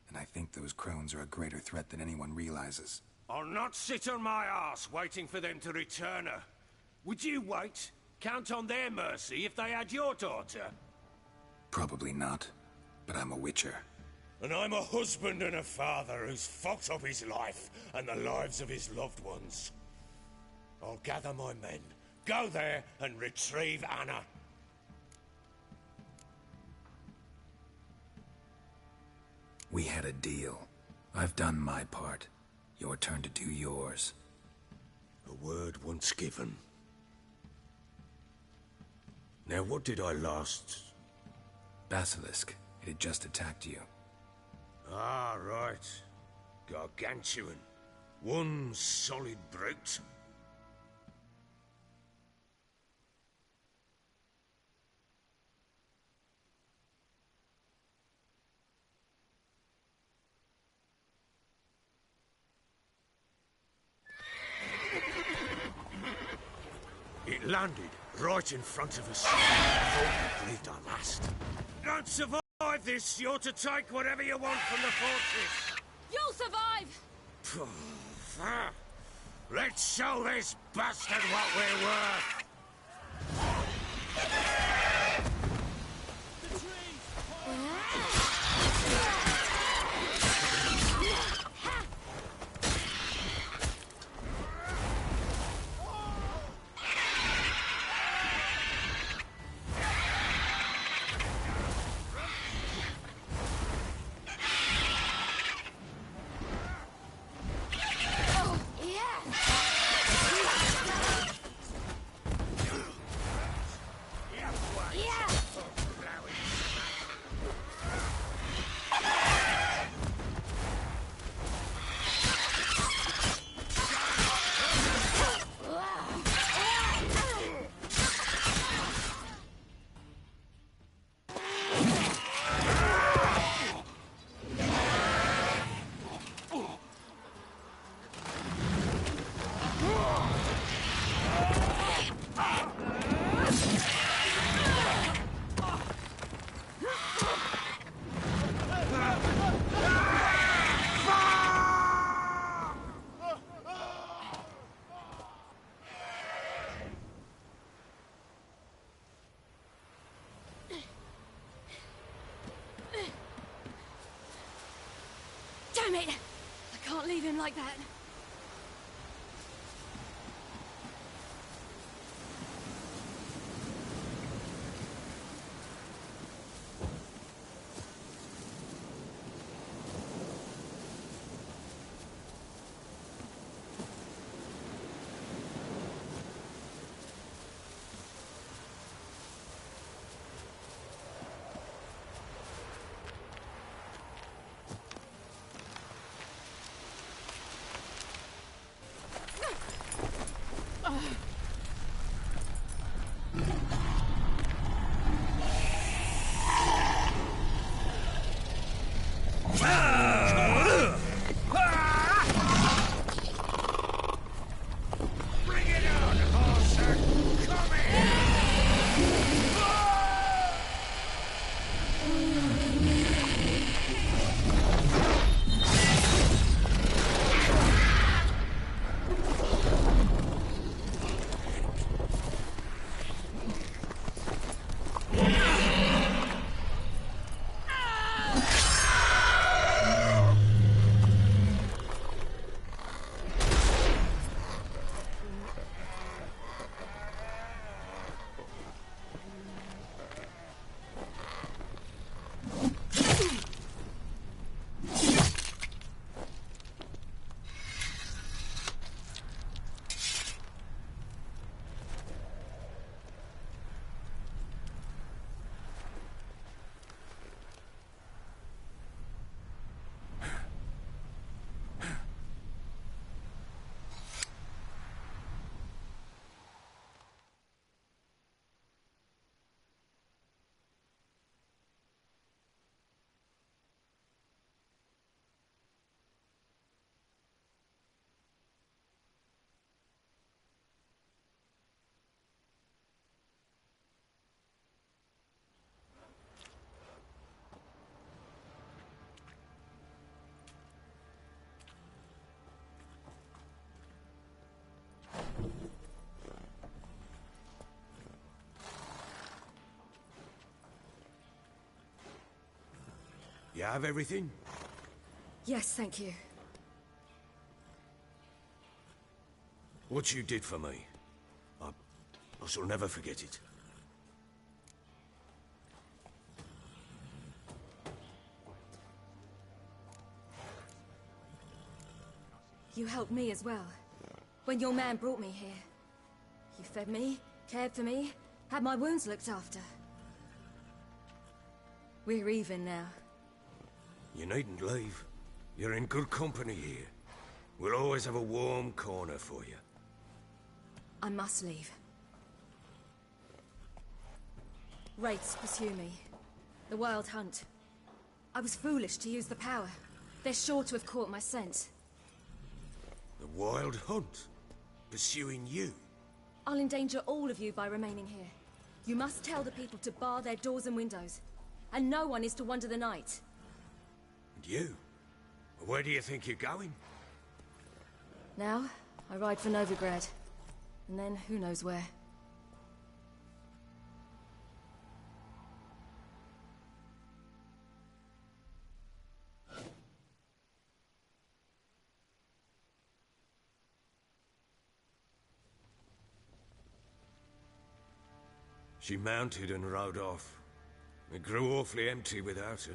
and I think those crones are a greater threat than anyone realizes. I'll not sit on my arse waiting for them to return her. Would you wait? Count on their mercy if they had your daughter? Probably not, but I'm a witcher. And I'm a husband and a father who's fucked up his life and the lives of his loved ones. I'll gather my men, go there and retrieve Anna. We had a deal. I've done my part. Your turn to do yours. A word once given. Now what did I last... Basilisk. It had just attacked you. Ah, right. Gargantuan. One solid brute. It landed right in front of us. I thought we believed our last. Don't survive this. You're to take whatever you want from the fortress. You'll survive! Let's show this bastard what we're worth. Damn it! I can't leave him like that. You have everything? Yes, thank you. What you did for me, I shall never forget it. You helped me as well. When your man brought me here. You fed me, cared for me, had my wounds looked after. We're even now. You needn't leave. You're in good company here. We'll always have a warm corner for you. I must leave. Wraiths pursue me. The Wild Hunt. I was foolish to use the power. They're sure to have caught my scent. The Wild Hunt? Pursuing you? I'll endanger all of you by remaining here. You must tell the people to bar their doors and windows. And no one is to wander the night. And you? Where do you think you're going? Now, I ride for Novigrad. And then, who knows where. She mounted and rode off. It grew awfully empty without her.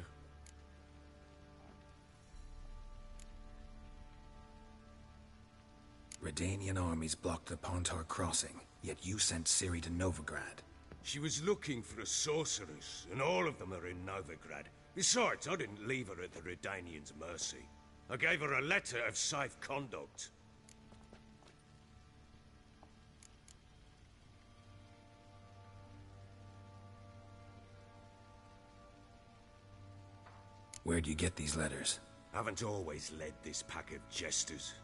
Redanian armies blocked the Pontar crossing, yet you sent Ciri to Novigrad. She was looking for a sorceress, and all of them are in Novigrad. Besides, I didn't leave her at the Redanians' mercy. I gave her a letter of safe conduct. Where'd you get these letters? Haven't always led this pack of jesters.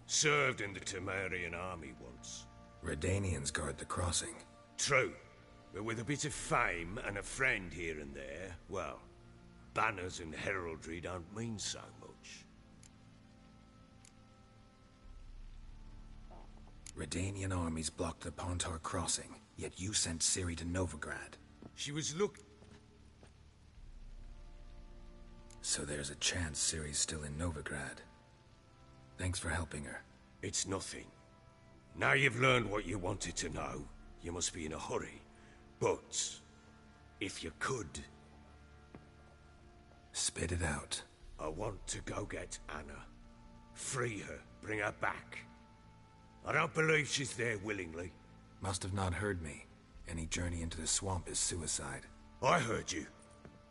Served in the Temerian army once. Redanians guard the crossing. True. But with a bit of fame and a friend here and there, well, banners and heraldry don't mean so much. Redanian armies blocked the Pontar crossing, yet you sent Ciri to Novigrad. She was So there's a chance Ciri's still in Novigrad. Thanks for helping her. It's nothing. Now you've learned what you wanted to know, you must be in a hurry. But, if you could... Spit it out. I want to go get Anna. Free her, bring her back. I don't believe she's there willingly. Must have not heard me. Any journey into the swamp is suicide. I heard you,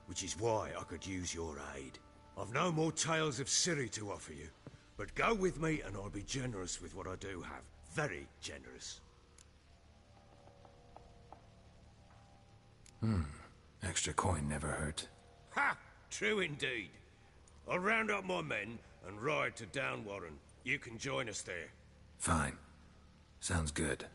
which is why I could use your aid. I've no more tales of Ciri to offer you, but go with me and I'll be generous with what I do have. Very generous. Extra coin never hurt. Ha! True indeed. I'll round up my men and ride to Downwarren. You can join us there. Fine. Sounds good.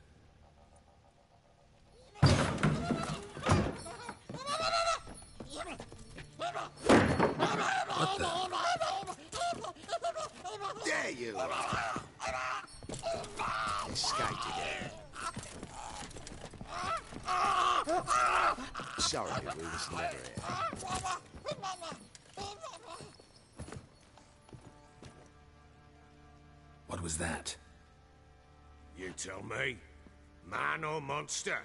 What the? There you are! Escaped again. Sorry, we was never here. What was that? You tell me. Man or monster?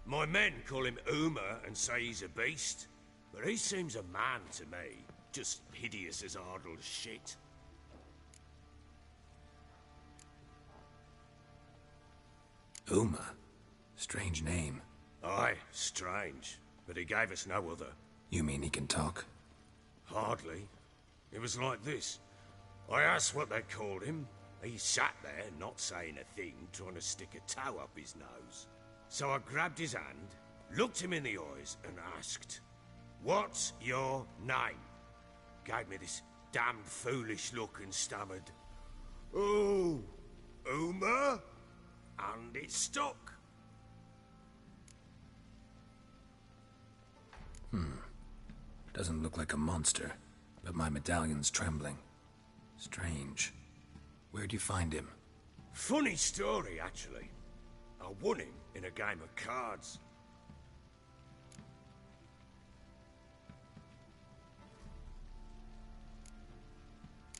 My men call him Uma and say he's a beast. But he seems a man to me. Just hideous as Ardle's shit. Uma? Strange name. Aye, strange. But he gave us no other. You mean he can talk? Hardly. It was like this. I asked what they called him. He sat there, not saying a thing, trying to stick a toe up his nose. So I grabbed his hand, looked him in the eyes, and asked, "What's your name?" Gave me this damned foolish look and stammered, "Oh, Uma?" And it stuck. Doesn't look like a monster, but my medallion's trembling. Strange. Where'd you find him? Funny story, actually. I won him in a game of cards.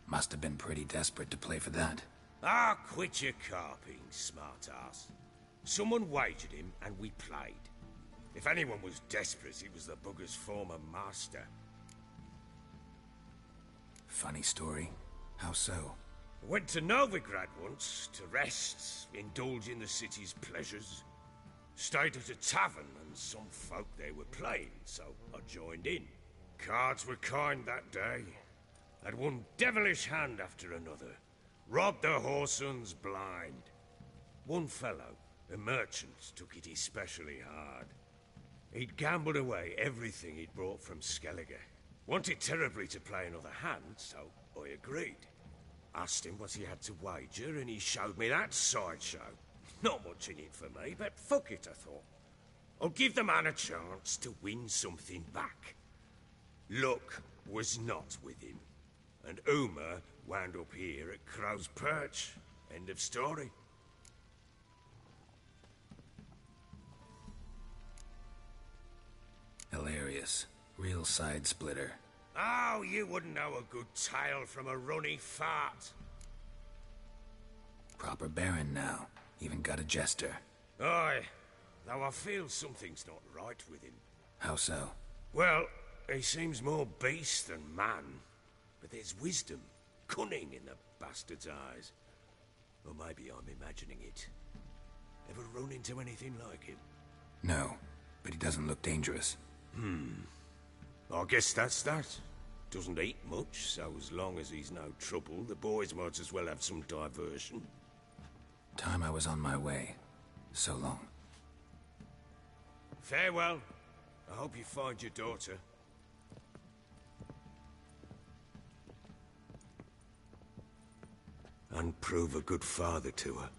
Must have been pretty desperate to play for that. Ah, quit your carping, smart-ass. Someone wagered him, and we played. If anyone was desperate, it was the bugger's former master. Funny story. How so? Went to Novigrad once, to rest, indulge in the city's pleasures. Stayed at a tavern, and some folk there were playing, so I joined in. Cards were kind that day. Had one devilish hand after another. Robbed the whoresons blind. One fellow, a merchant, took it especially hard. He'd gambled away everything he'd brought from Skellige. Wanted terribly to play another hand, so I agreed. Asked him what he had to wager, and he showed me that sideshow. Not much in it for me, but fuck it, I thought. I'll give the man a chance to win something back. Luck was not with him, and Uma wound up here at Crow's Perch. End of story. Hilarious. Real side splitter. Oh, you wouldn't know a good tale from a runny fart. Proper baron now. Even got a jester. Aye, though I feel something's not right with him. How so? Well, he seems more beast than man. But there's wisdom, cunning in the bastard's eyes. Or maybe I'm imagining it. Ever run into anything like him? No, but he doesn't look dangerous. I guess that's that. Doesn't eat much, so as long as he's no trouble, the boys might as well have some diversion. Time I was on my way. So long. Farewell. I hope you find your daughter. And prove a good father to her.